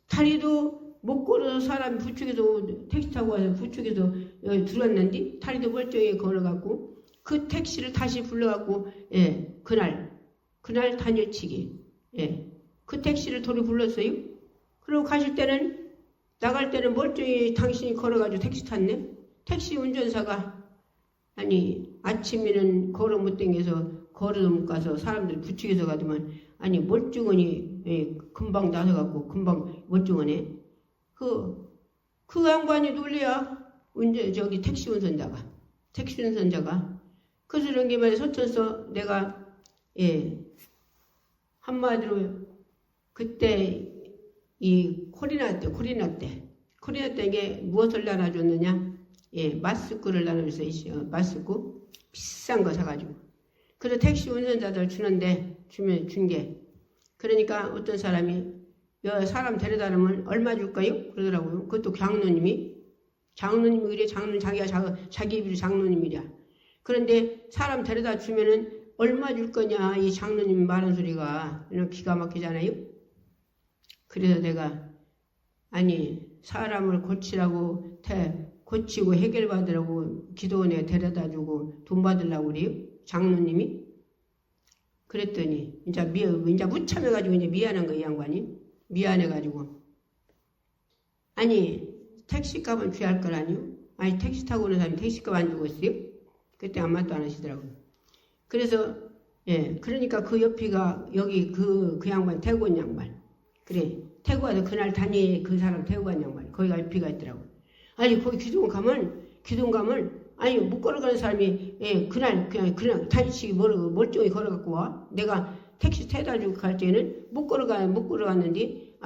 다리도 못 걸어서 사람이 부축해서 택시 타고 와서 부축해서 여기 들어왔는데 다리도 멀쩡하게 걸어갖고 그 택시를 다시 불러갖고 그날 단일치기. 그 택시를 도로 불렀어요. 그리고 나갈 때는 멀쩡히 당신이 걸어가지고 택시 탔네. 택시 운전사가 아침에는 걸어 못 댕겨서 걸어도 못 가서 사람들이 부축해서 가더만 멀쩡하니 금방 나서갖고 금방 멀쩡하네. 그 양반이 놀래야 택시 운전자가 그래서 이런 게 말이야 서쳐서 내가 한마디로 그때 이 코로나 때 이게 무엇을 나눠줬느냐? 마스크를 나눠줬어요. 마스크 비싼 거 사가지고. 그래서 택시 운전자들 준 게. 그러니까 어떤 사람이 사람 데려다 놓으면 얼마 줄까요? 그러더라고요. 그것도 장로님이 그래. 자기가 자기 입으로 장로님이랴. 그런데 사람 데려다 주면은 얼마 줄 거냐? 이 장로님 말한 소리가 기가 막히잖아요. 그래서 내가 사람을 고치고 해결받으라고 기도원에 데려다 주고 돈 받으려고 그래요. 장로님이. 그랬더니 이제 무참해가지고 이제 미안한 거 이 양반이. 미안해가지고 택시값은 귀할 걸 아니요? 택시 타고 오는 사람이 택시값 안 주고 있어요? 그때 아무 말도 안 하시더라고요. 그래서 그러니까 그 옆이가 여기 그 양반 태고 온 양반. 그래. 태고 와서 그날 그 사람 태고 간 양반. 거기가 옆이가 있더라고. 거기 기둥 가면 못 걸어가는 사람이 그날 단식이 멀쩡히 걸어갖고 와. 내가 택시 태다 주고 갈 때는 못 걸어갔는데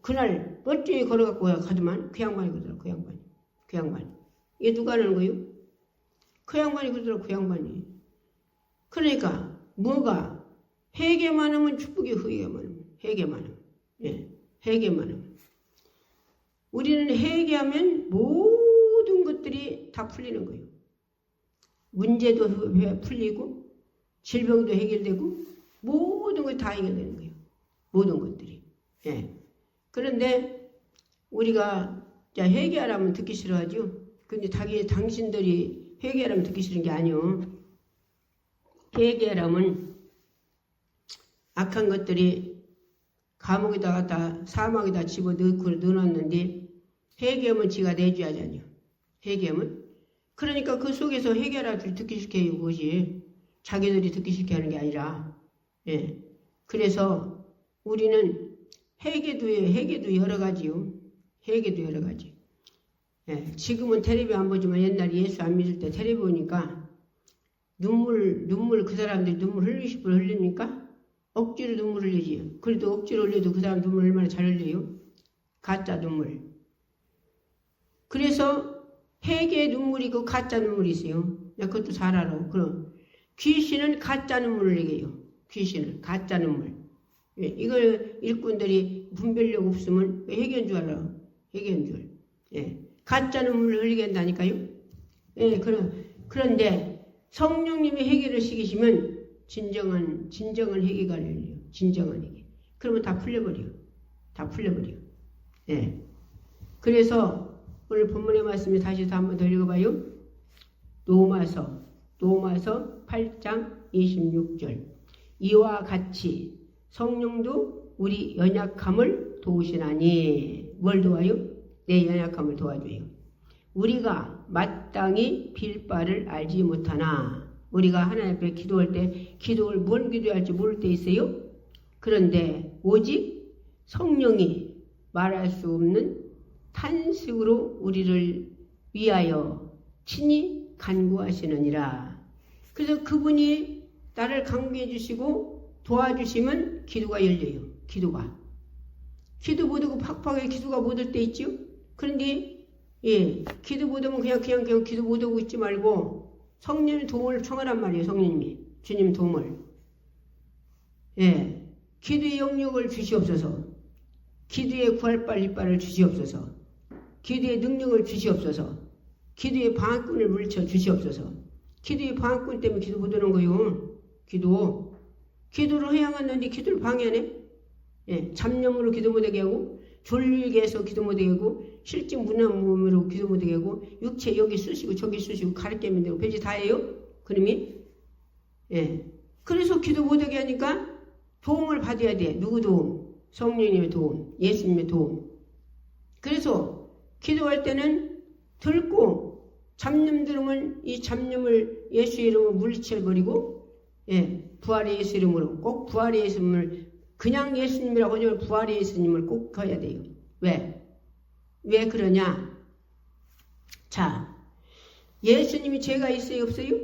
그날 멀쩡히 걸어갖고 가더만 그 양반이 그러더라고. 그 양반이. 이게 누가 하는 거요? 그 양반이 그러더라고. 그 양반이. 그러니까 뭐가 회개만 하면 축복이 회개만 하면. 회개만 하면. 우리는 회개하면 모든 것들이 다 풀리는 거예요. 문제도 풀리고 질병도 해결되고 모든 것이 다 해결되는 거예요. 모든 것들이. 그런데 우리가 회개하라면 듣기 싫어하죠. 근데 당신들이 회개하라면 듣기 싫은 게 아니요. 회개하라면 악한 것들이 감옥에다가 사망에다 넣어놨는데 회개하면 지가 내줘야 하잖아요. 회개하면. 그러니까 그 속에서 회개하라고 듣기 싫게 해요. 그것이. 자기들이 듣기 싫게 하는 게 아니라. 그래서 우리는 회개도 여러 가지요. 회개도 여러 가지. 지금은 텔레비 안 보지만 옛날에 예수 안 믿을 때 텔레비 보니까 눈물 그 사람들이 눈물 흘리고 싶어 흘립니까? 억지로 눈물 흘리지. 그래도 억지로 흘려도 그 사람 눈물 얼마나 잘 흘려요? 가짜 눈물. 그래서 회개의 눈물이고 가짜 눈물이 있어요. 나 그것도 잘 알아. 그럼 귀신은 가짜 눈물을 얘기해요. 귀신은 가짜 눈물. 이걸 일꾼들이 분별력 없으면 해결인 줄 알아. 해결인 줄. 예. 가짜 눈물을 흘리게 한다니까요. 예, 그런데 성령님이 해결을 시키시면 진정한 해결가 열려요. 진정한 해결. 그러면 다 풀려버려. 예. 그래서 오늘 본문의 말씀을 다시 한번 더 읽어봐요. 로마서 8장 26절. 이와 같이 성령도 우리 연약함을 도우시나니. 뭘 도와요? 내 연약함을 도와줘요. 우리가 마땅히 빌 바를 알지 못하나. 우리가 하나님 앞에 기도할 때 기도를 뭘 기도해야 할지 모를 때 있어요. 그런데 오직 성령이 말할 수 없는 탄식으로 우리를 위하여 친히 간구하시느니라. 그래서 그분이 나를 강구해 주시고 도와주시면 기도가 열려요. 기도 못하고 팍팍하게 기도가 못할 때 있죠. 그런데 기도 못하면 그냥 기도 못하고 있지 말고 성령의 도움을 청하란 말이에요. 성령님이 주님 도움을. 예, 기도의 영역을 주시옵소서. 기도의 구할 이빨을 주시옵소서. 기도의 능력을 주시옵소서. 기도의 방앗꾼을 물리쳐 주시옵소서. 기도의 방앗꾼 때문에 기도 못하는 거요. 기도를 해야 하는데 기도를 방해하네. 예, 잡념으로 기도 못하게 하고, 졸리게 해서 기도 못하게 하고, 실증 무난몸으로 기도 못하게 하고, 육체 여기 쑤시고 저기 쑤시고 가르치면 되고 배지 다 해요. 그놈이. 예. 그래서 기도 못하게 하니까 도움을 받아야 돼. 누구 도움? 성령님의 도움, 예수님의 도움. 그래서 기도할 때는 들고 잡념 들으면 이 잡념을 예수의 이름으로 물리쳐버리고, 예, 부활의 예수 이름으로 꼭 부활의 예수님을 그냥 예수님이라고 하지만 부활의 예수님을 꼭 해야 돼요. 왜 그러냐? 자, 예수님이 죄가 있어요? 없어요?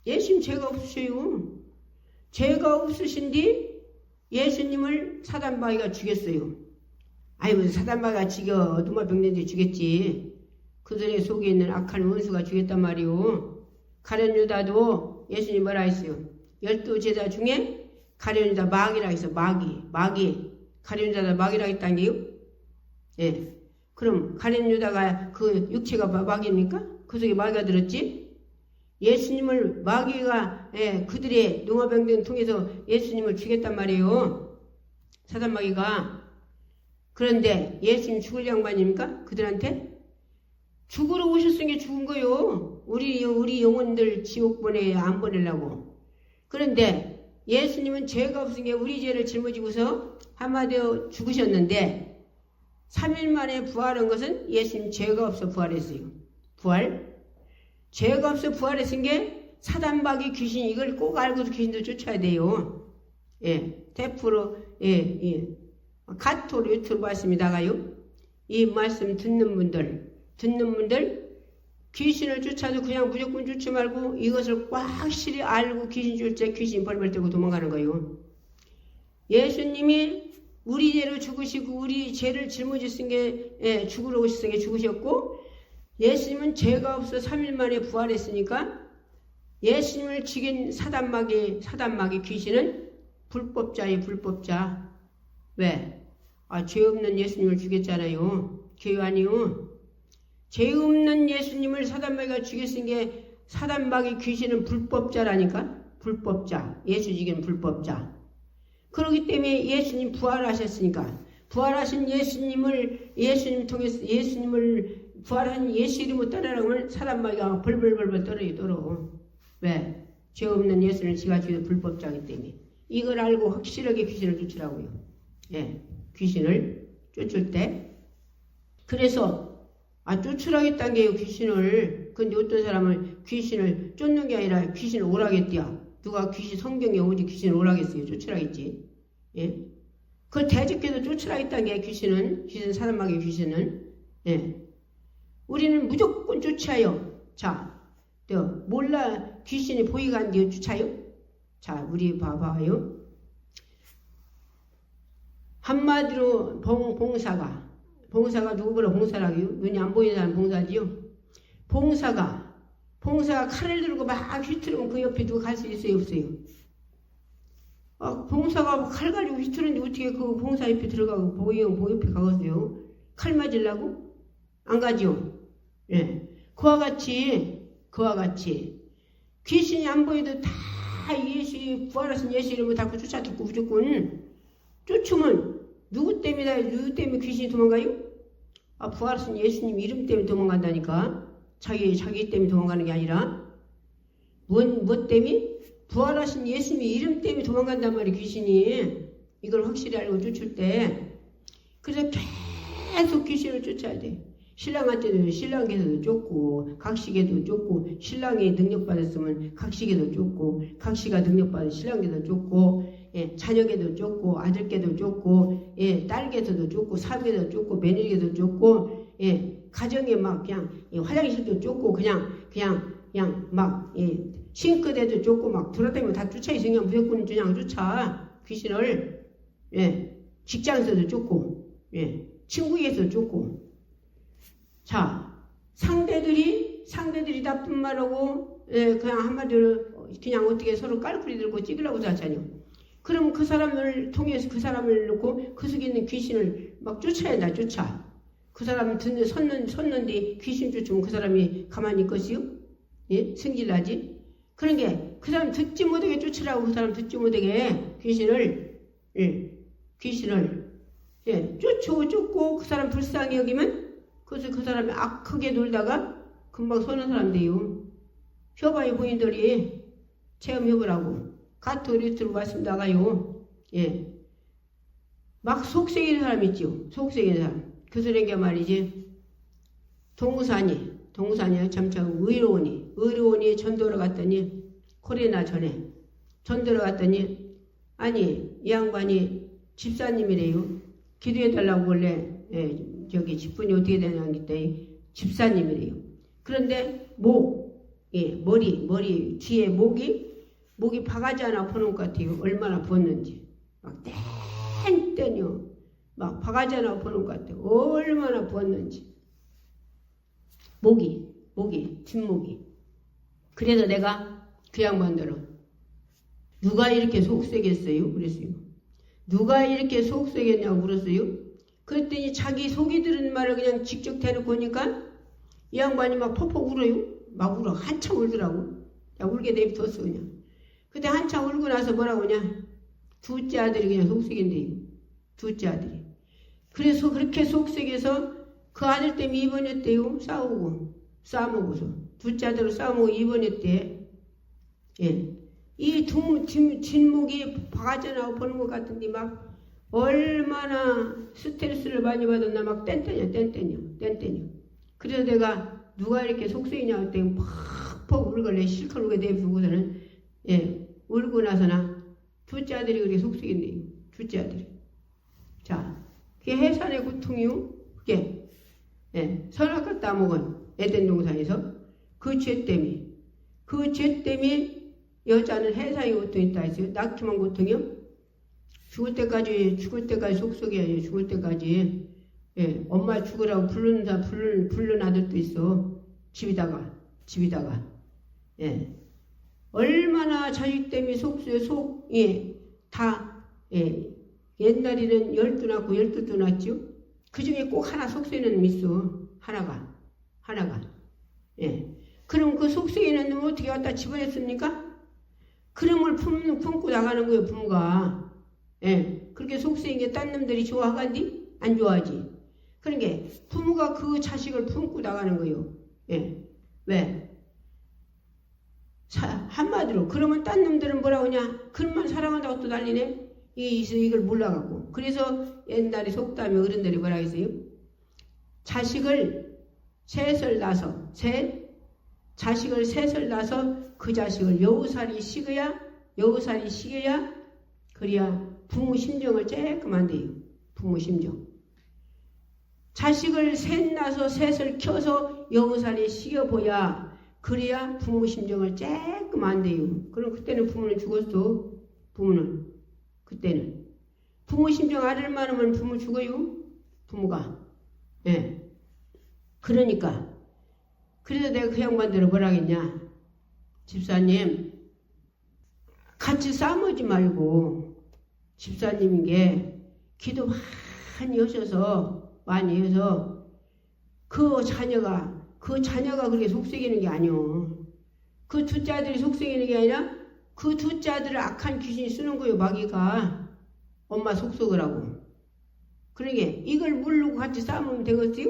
예수님 죄가 없으셔요. 죄가 없으신데 예수님을 사단마귀가 죽였어요. 아이고, 사단마귀가 죽여 누마 병든지 죽였지. 그들의 속에 있는 악한 원수가 죽였단 말이오. 가룟 유다도 예수님 뭐라 했어요? 12제자 중에 가룟 유다 마귀라 했어. 마귀. 가룟 유다가 마귀라 했다는 게요? 예. 그럼 가룟 유다가 그 육체가 마귀입니까? 그 속에 마귀가 들었지? 예수님을 마귀가, 예, 그들의 농화병등 통해서 예수님을 죽였단 말이에요. 사단마귀가. 그런데 예수님 죽을 양반입니까? 그들한테? 죽으러 오셨으니 죽은 거요. 우리 영혼들 지옥 안 보내려고. 그런데 예수님은 죄가 없으니까 우리 죄를 짊어지고서 한마디로 죽으셨는데 3일 만에 부활한 것은 예수님 죄가 없어 부활했어요. 죄가 없어 부활했은 게 사단마귀 귀신, 이걸 꼭 알고서 귀신도 쫓아야 돼요. 예, 대프로, 예. 가토로 유튜브 말씀이다가요. 이 말씀 듣는 분들 귀신을 쫓아도 그냥 무조건 쫓지 말고 이것을 확실히 알고 귀신 줄 때 귀신 벌벌 떨고 도망가는 거예요. 예수님이 우리 죄로 죽으시고 우리 죄를 짊어졌은 게 죽으러 오셨은 게 죽으셨고, 예수님은 죄가 없어 3일 만에 부활했으니까 예수님을 죽인 사단마귀 귀신은 불법자예요. 불법자. 왜? 죄 없는 예수님을 죽였잖아요. 죄 아니요. 죄 없는 예수님을 사단마귀가 죽였은 게 사단마귀 귀신은 불법자라니까. 불법자. 예수 죽이는 불법자. 그렇기 때문에 예수님 부활하셨으니까 부활하신 예수님 통해서 부활한 예수 이름으로 따르라고 하면 사단마귀가 벌벌벌벌 떨어. 왜? 죄 없는 예수를 지가 죽이는 불법자이기 때문에. 이걸 알고 확실하게 귀신을 쫓으라고요. 예, 귀신을 쫓을 때. 그래서 쫓으라겠다는 게요, 귀신을. 근데 어떤 사람은 귀신을 쫓는 게 아니라 귀신을 오라겠대요. 누가 성경에 오지 귀신을 오라겠어요. 쫓으라겠지. 예. 그걸 대적해서 쫓으라겠다는 게 귀신 사단마귀 귀신은. 예. 우리는 무조건 쫓아요. 자, 몰라 귀신이 보이가 안 돼요, 쫓아요? 자, 우리 봐봐요. 한마디로 봉사가 누구보다 봉사라고요? 눈이 안 보이는 사람 봉사지요? 봉사가 칼을 들고 막 휘두르면 그 옆에 누가 갈 수 있어요? 없어요? 봉사가 칼 가지고 휘두르는데 어떻게 그 봉사 옆에 들어가고 보 옆에 가겠어요? 칼 맞으려고? 안 가죠? 예. 그와 같이 귀신이 안 보여도 다 예수, 부활하신 예수 이름을 다 쫓아듣고 무조건 쫓으면 누구 때문에 귀신이 도망가요? 부활하신 예수님 이름 때문에 도망간다니까. 자기 때문에 도망가는 게 아니라 뭐 때문에? 부활하신 예수님 이름 때문에 도망간단 말이에요. 귀신이. 이걸 확실히 알고 쫓을 때. 그래서 계속 귀신을 쫓아야 돼. 신랑한테도 신랑께서도 쫓고 각시계도 쫓고 신랑이 능력받았으면 각시계도 쫓고 각시가 능력받은 신랑께도 쫓고 자녀께도 쫓고 아들께도 쫓고 딸께서도 쫓고 사위께도 쫓고 며느리께도 쫓고 가정에 막 그냥 화장실도 쫓고 그냥 막 싱크대도 쫓고 막 돌아다니면 다 쫓아 있으면 무조건 그냥 쫓아 귀신을 직장에서도 쫓고 친구에서 쫓고. 자, 상대들이 나쁜 말하고 그냥 한마디로 그냥 어떻게 서로 깔꾸리 들고 찍으려고 하잖아요. 그럼 그 사람을 통해서 그 사람을 놓고 그 속에 있는 귀신을 막 쫓아야 한다. 쫓아. 그 사람 섰는데 귀신 쫓으면 그 사람이 가만히 있겠어요? 승질나지? 그런 게 그 사람 듣지 못하게 쫓으라고. 그 사람 듣지 못하게 귀신을 쫓고 그 사람 불쌍히 여기면 그래서 그 사람이 악하게 놀다가 금방 서는 사람 돼요. 효바의 부인들이 체험해보라고. 가톨릭으로 말씀 나가요. 막 속색이는 사람 있죠. 속색이는 사람. 그 소리가 말이지. 동산이 참 의료원이 전도를 갔더니 코로나 전에 전도를 갔더니 아니 이 양반이 집사님이래요. 기도해달라고 원래 저기 직분이 어떻게 되냐고 했더니 집사님이래요. 그런데 머리 뒤에 목이 바가지 하나 부는 것 같아요. 얼마나 부었는지 막 땡땡요. 막 바가지 하나 부는 것 같아요. 얼마나 부었는지. 뒷목이. 그래서 내가 그 양반들은 누가 이렇게 속색했어요? 그랬어요. 누가 이렇게 속색했냐고 물었어요. 그랬더니 자기 속이 들은 말을 그냥 직접 대놓고 오니까 이 양반이 막 퍽퍽 울어요. 막 울어. 한참 울더라고. 야, 울게 내비뒀어 그냥. 그때 한참 울고 나서 뭐라고 그냥 둘째 아들이 그냥 속색인데요. 둘째 아들이. 그래서 그렇게 속색해서 그 아들 때문에 입원했대요. 싸우고서. 둘째 아들로 싸우고 입원했대. 이 뒷목이 바가지 나고 보는 것 같은데 막 얼마나 스트레스를 많이 받았나 막 땡땡이요. 그래서 내가 누가 이렇게 속색이냐 했더니 팍팍 울걸래 실컷 울게 내비두고서는 울고 나서나 둘째 아들이 그렇게 속색인데요. 둘째 아들이. 자, 그게 해산의 고통이요. 그게 선악과 따먹은 에덴 동산에서 그 죄 때문에 여자는 해산의 고통이 있다 했어요. 낙심한 고통이요. 죽을 때까지 속속이에요. 죽을 때까지. 엄마 죽으라고 부르는 아들도 있어. 집이다가. 얼마나 자식 때문에 옛날에는 12 낳고 12도 낳았죠. 그 중에 꼭 하나 속세는 놈이 있어. 하나가. 그럼 그 속세는 놈 어떻게 갖다 집어냈습니까? 그놈을 품고 나가는 거예요, 부모가. 그렇게 속세인 게 딴 놈들이 좋아하간디? 안 좋아하지. 그러니까 부모가 그 자식을 품고 나가는 거예요. 왜? 한마디로 그러면 딴 놈들은 뭐라고 하냐? 그놈만 사랑한다고 또 난리네? 이걸 몰라갖고. 그래서 옛날에 속담에 어른들이 뭐라 했어요? 자식을 셋을 낳아서 그 자식을 여우살이 식어야 그래야 부모 심정을 쬐끔 한대요. 부모 심정. 자식을 셋 낳아서 셋을 키워서 여우살이 식여보야 그래야 부모 심정을 쬐끔 한대요. 그럼 그때는 부모는 죽었어. 그때는 부모 심정 알을 많으면 부모 죽어요. 부모가. 그러니까 그래서 내가 그 양반들은 뭐라 했냐? 집사님 같이 싸우지 말고 집사님인 게 기도 많이 해서 그 자녀가 그렇게 속썩이는 게 아니오. 그 두 자들이 속썩이는 게 아니라 그 두 자들을 악한 귀신이 쓰는 거요. 마귀가 엄마 속썩으라고. 그러게 이걸 물르고 같이 싸우면 되겠지요?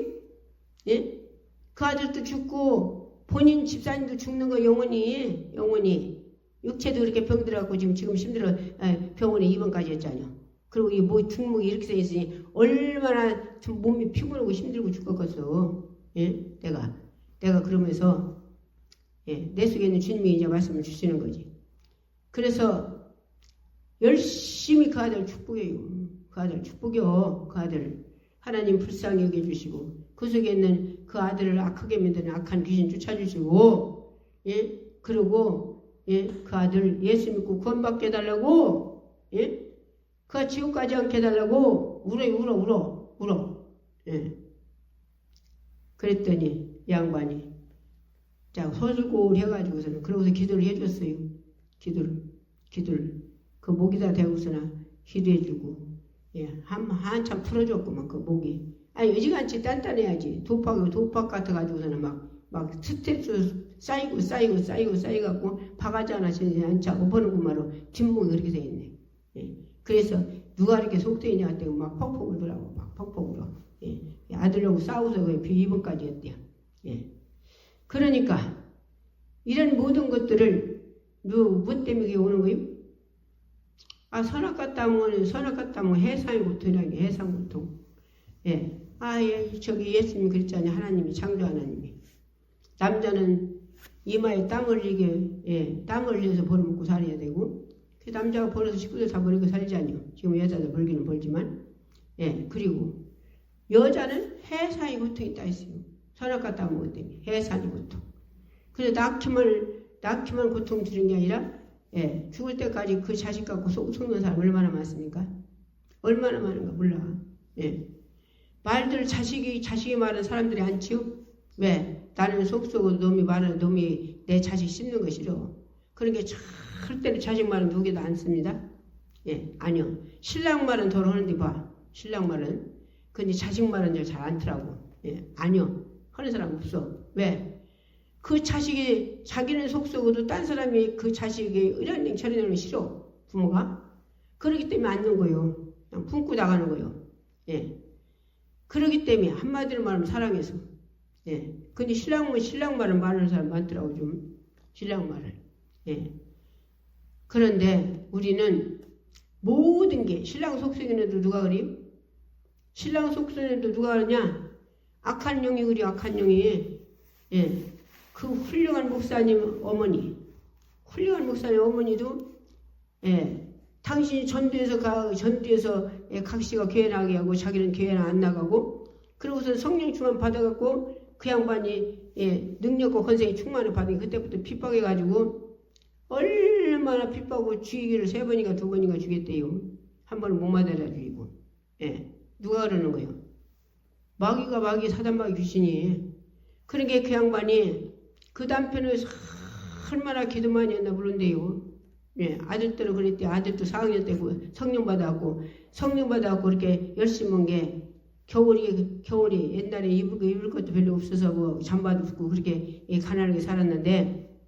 예? 그 아들도 죽고 본인 집사님도 죽는 거 영원히 육체도 그렇게 병들어갖고 지금 힘들어 병원에 입원까지 했잖아요. 그리고 이 뭐 등목이 이렇게 돼 있으니 얼마나 좀 몸이 피곤하고 힘들고 죽겠겠어. 예? 내가 그러면서 내 속에 있는 주님이 이제 말씀을 주시는 거지. 그래서 열심히 그 아들 축복해요. 그 아들 하나님 불쌍히 여겨주시고 그 속에 있는 그 아들을 악하게 만드는 악한 귀신 쫓아주시고 그리고 그 아들 예수 믿고 구원받게 해달라고 그가 지옥 가지 않게 해달라고 울어. 그랬더니 양반이 자 소슬골 해가지고서는 그러고서 기도를 해줬어요. 기도를 그 목에다 대고서나 기도해주고 한참 풀어줬구만 그 목이. 아니 여지간치 단단해야지. 도박 같아가지고서는 막 스트레스 쌓이고 바가지 하나 앉자고 보는구만로 뒷목이 그렇게 돼있네. 그래서 누가 이렇게 속되냐 했더니 막 퍽퍽 울더라고. 막 퍽퍽 울어. 아들하고 싸워서 입원까지 했대요. 그러니까 이런 모든 것들을 뭐 때문에 오는 거예요? 선악 갔다 하면 해상고통이라는 게 해상고통. 저기 예수님 그랬잖아요. 하나님이 창조 하나님이. 남자는 이마에 땀 흘려서 벌어먹고 살아야 되고 그 남자가 벌어서 식구들 다 버리고 살잖아요. 지금 여자도 벌기는 벌지만 그리고 여자는 해산의 고통이 있다 했어요. 선악 갔다 하면 것 때문에 해산의 고통. 그래서 낳기만 고통 주는 게 아니라 죽을 때까지 그 자식 갖고 속는 사람 얼마나 많습니까? 얼마나 많은가 몰라. 말들 자식이 많은 사람들이 않지요? 왜? 나는 속썩고 놈이 내 자식 씹는 거 싫어. 그런 게 절대로 자식 말은 누구도 안 씁니다. 아니요. 신랑 말은 덜 하는데 봐. 신랑 말은. 근데 자식 말은 잘 않더라고. 아니요. 하는 사람 없어. 왜? 그 자식이 자기는 속썩어도 딴 사람이 그 자식이 이런 저런 거 싫어. 부모가. 그러기 때문에 앉는 거요. 그냥 품고 나가는 거요. 그러기 때문에 한마디로 말하면 사랑해서. 근데 신랑 말은 많은 사람 많더라고 좀. 신랑 말을. 그런데 우리는 모든 게 신랑 속썩이는데도 누가 그래요? 신랑 속썩이는데도 누가 그러냐? 악한 영이 그래. 악한 영이. 그 훌륭한 목사님 어머니도 당신이 전도에서 각시가 교회 나가게 하고 자기는 교회 안 나가고 그러고서 성령 충만 받아갖고 그 양반이 능력과 권세에 충만을 받으니 그때부터 핍박해가지고 얼마나 핍박하고 죽이기를 3번인가 2번인가 죽였대요. 한 번은 못 맞아라 죽이고. 누가 그러는 거예요? 마귀 사단마귀 귀신이. 그러니까 그 양반이 그 남편을 얼마나 기도 많이 했나 모른대요. 아들들은 그랬대. 아들도 4학년 때고 성령 받아갖고 그렇게 열심히 한 게 겨울이 옛날에 입을 것도 별로 없어서 뭐 잠바도 입고 그렇게 가난하게 살았는데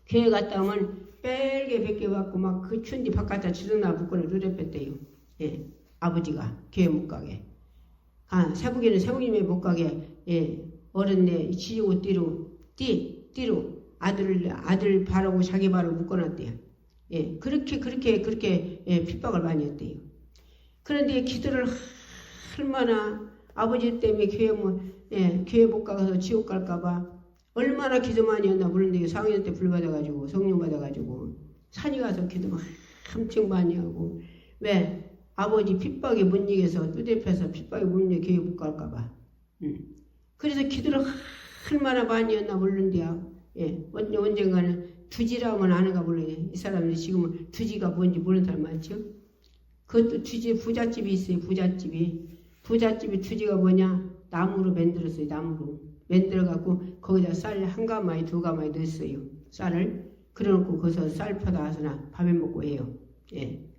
교회 갔다 오면 빨개 벗겨갖고 막 그 추운 데 바깥에 지르나 붙거나 누래 뺐대요. 아버지가 교회 못 가게. 세복이는 세복님에 못 가게. 어른네 지옥 띠로 아들 바라고 자기 바라고 묶어놨대요. 그렇게 핍박을 많이 했대요. 그런데 기도를 얼마나 아버지 때문에 교회 못 가서 지옥 갈까봐 얼마나 기도 많이 했나 모르는데 4학년 때 불받아가지고 성령 받아가지고 산에 가서 기도 엄청 많이 하고 왜? 아버지 핍박에 못 이겨서 뚜대펴서 핍박에 못 이겨 교회 못 갈까봐. 그래서 기도를 얼마나 많이 했나 모르는데요. 언젠가는 두지라면 아는가 몰라요. 이 사람들이 지금은 두지가 뭔지 모르는 사람 많죠. 그것도 부잣집이 있어요. 부잣집이 두지가 뭐냐? 나무로 만들었어요. 나무로 만들어갖고 거기다 쌀 1가마에 2가마에 넣었어요. 쌀을 그래놓고 거기서 쌀 퍼다 와서나 밥에 먹고 해요.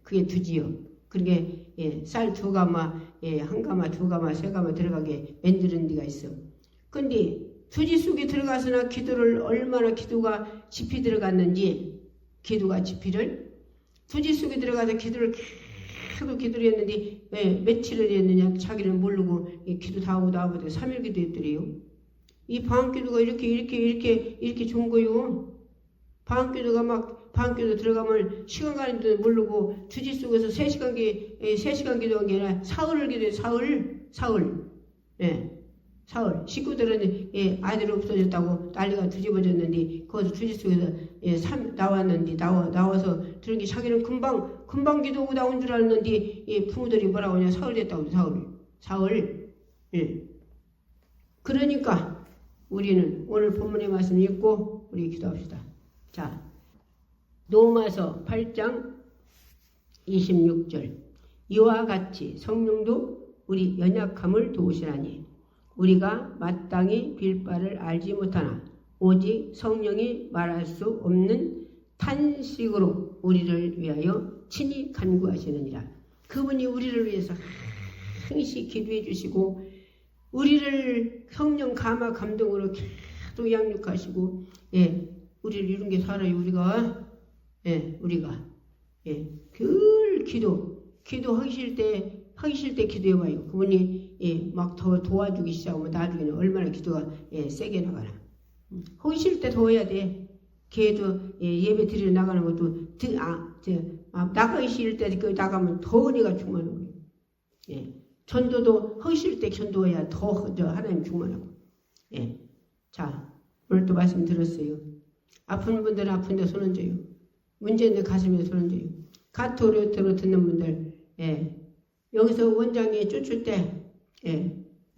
그게 두지요. 그게 쌀 2가마, 1가마, 2가마, 3가마 들어가게 만드는 데가 있어. 근데 두지 속에 들어가서나 기도를 얼마나 기도가 깊이 들어갔는지 기도가 깊이를 두지 속에 들어가서 기도를 계속 기도를 했는데 며칠을 했느냐 자기는 모르고 기도 다 하고 나와보니까 3일 기도했더래요. 이 방기도가 이렇게 좋은 거요. 방기도가 막 방기도 들어가면 시간 가는 줄 모르고 주지 속에서 3시간 기도한 게 아니라 사흘을 기도해. 사흘. 사흘. 식구들은 아들이 없어졌다고 난리가 뒤집어졌는데 거기서 주지 속에서 나왔는데 나와서 들은 게 자기는 금방 기도하고 나온 줄 알았는데 부모들이 뭐라고 하냐 사흘 됐다고. 사흘. 그러니까 우리는 오늘 본문의 말씀 읽고 우리 기도합시다. 자, 로마서 8장 26절. 이와 같이 성령도 우리 연약함을 도우시라니 우리가 마땅히 빌 바를 알지 못하나 오직 성령이 말할 수 없는 탄식으로 우리를 위하여 친히 간구하시느니라. 그분이 우리를 위해서 항시 기도해 주시고 우리를 성령 감화 감동으로 계속 양육하시고 우리를 이룬 게 살아요. 우리가 늘 기도하기 싫을 때 기도해봐요. 그분이 막 더 도와주기 시작하면 나중에는 얼마나 기도가 세게 나가나. 하기 싫을 때 도와야 돼. 걔도 예배 드리러 나가는 것도 나가기 싫을 때 나가면 더 은혜가 충만하고 전도도 하기 싫을 때 전도해야 더 하나님 충만하고. 자, 오늘 또 말씀 들었어요. 아픈 분들은 아픈데 손 얹어요. 문제인데 가슴에 손 얹어요. 가토르트로 듣는 분들, 여기서 원장이 쫓을 때,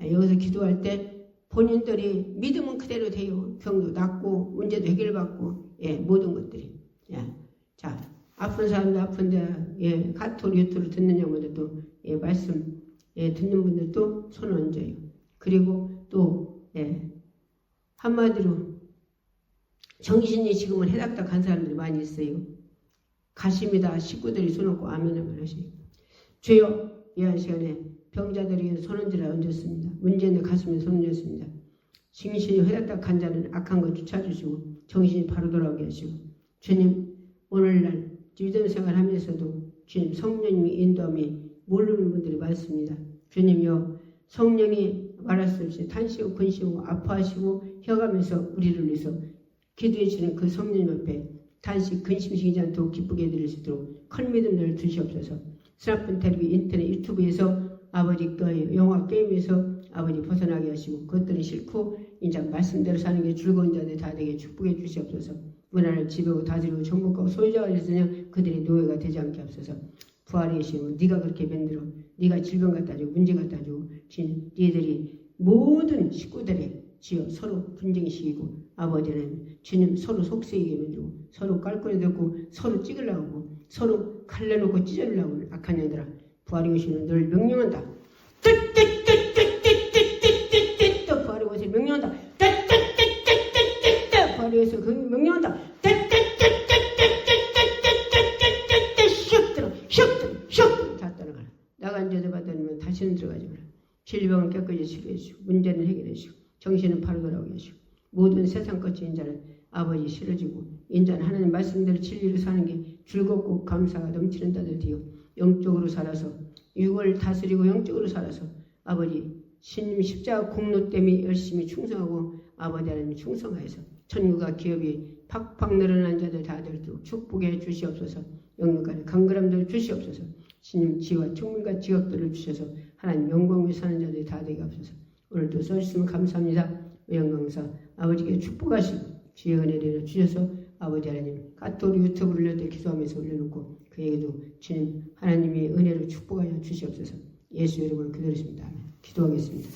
여기서 기도할 때 본인들이 믿으면 그대로 돼요. 병도 낫고 문제도 해결받고 모든 것들이. 자, 아픈 사람도 아픈데 가토르트로 듣는 영혼들도 말씀 듣는 분들도 손 얹어요. 그리고 또 한마디로 정신이 지금은 해닥닥한 사람들이 많이 있어요. 가십니다. 식구들이 손 얹고 아멘을 하시고 주여 이한 시간에 병자들에게 손 얹었습니다. 문제는 가슴에 손 얹었습니다. 정신이 해닥닥한 자는 악한 것 쫓아주시고 정신이 바로 돌아오게 하시고 주님 오늘날 믿음 생활하면서도 주님 성령님이 인도함이 모르는 분들이 많습니다. 주님이여 성령이 말할 수 없이 탄식하고 근심하고 아파하시고 혀가면서 우리를 위해서 기도해 주는 그 성령님 앞에 단식 근심시키지 않도록 기쁘게 해드릴 수 있도록 큰 믿음을 주시옵소서. 스마트폰 텔레비 인터넷 유튜브에서 아버지 그 영화 게임에서 아버지 벗어나게 하시고 그것들은 싫고 이제 말씀대로 사는 게 즐거운 자들 다 되게 축복해 주시옵소서. 문화를 지배하고 다스리고 정복하고 소유자가 되으면 그들의 노예가 되지 않게 하옵소서. 부활의 계시고 네가 그렇게 만들어 네가 질병 갖다 주고 문제 갖다 주고 니들이 모든 식구들의 지어 서로 분쟁시키고 아버지는 주님 서로 속세이게 만들고 서로 깔거리들고 서로 찍으려고 서로 갈라놓고 찢으려고 악한 년들아 부활의 계시는 늘 명령한다. 또 부활의 계시를 명령한다. 부활의 계시를 명령한다. 슉 다 떠나가라. 나간 자들 받으면 다시는 들어가지 마라. 질병을 깨끗이 치료해 주시고 문제는 해결해 주시고 정신은 바로 돌아오게 하시고 모든 세상 끝이 인자는 아버지 실어지고 인자는 하나님 말씀대로 진리로 사는 게 즐겁고 감사가 넘치는 자들 되어 영적으로 살아서 육을 다스리고 영적으로 살아서 아버지 신님 십자가 공로 때문에 열심히 충성하고 아버지 하나님 충성하여서 천국과 기업이 팍팍 늘어난 자들 다 되도록 축복해 주시옵소서. 영육간의 강건함들 주시옵소서. 신님 지혜와 총명과 지각들을 주셔서 하나님 영광을 사는 자들이 다 되게 하옵소서. 오늘도 써주시면 감사합니다. 영광사 아버지께 축복하시고 지혜 은혜를 주셔서 아버지 하나님 까토리 유튜브를 올릴 때 기도하면서 올려놓고 그에게도 주님 하나님의 은혜를 축복하여 주시옵소서. 예수 이름으로 기도했습니다. 기도하겠습니다.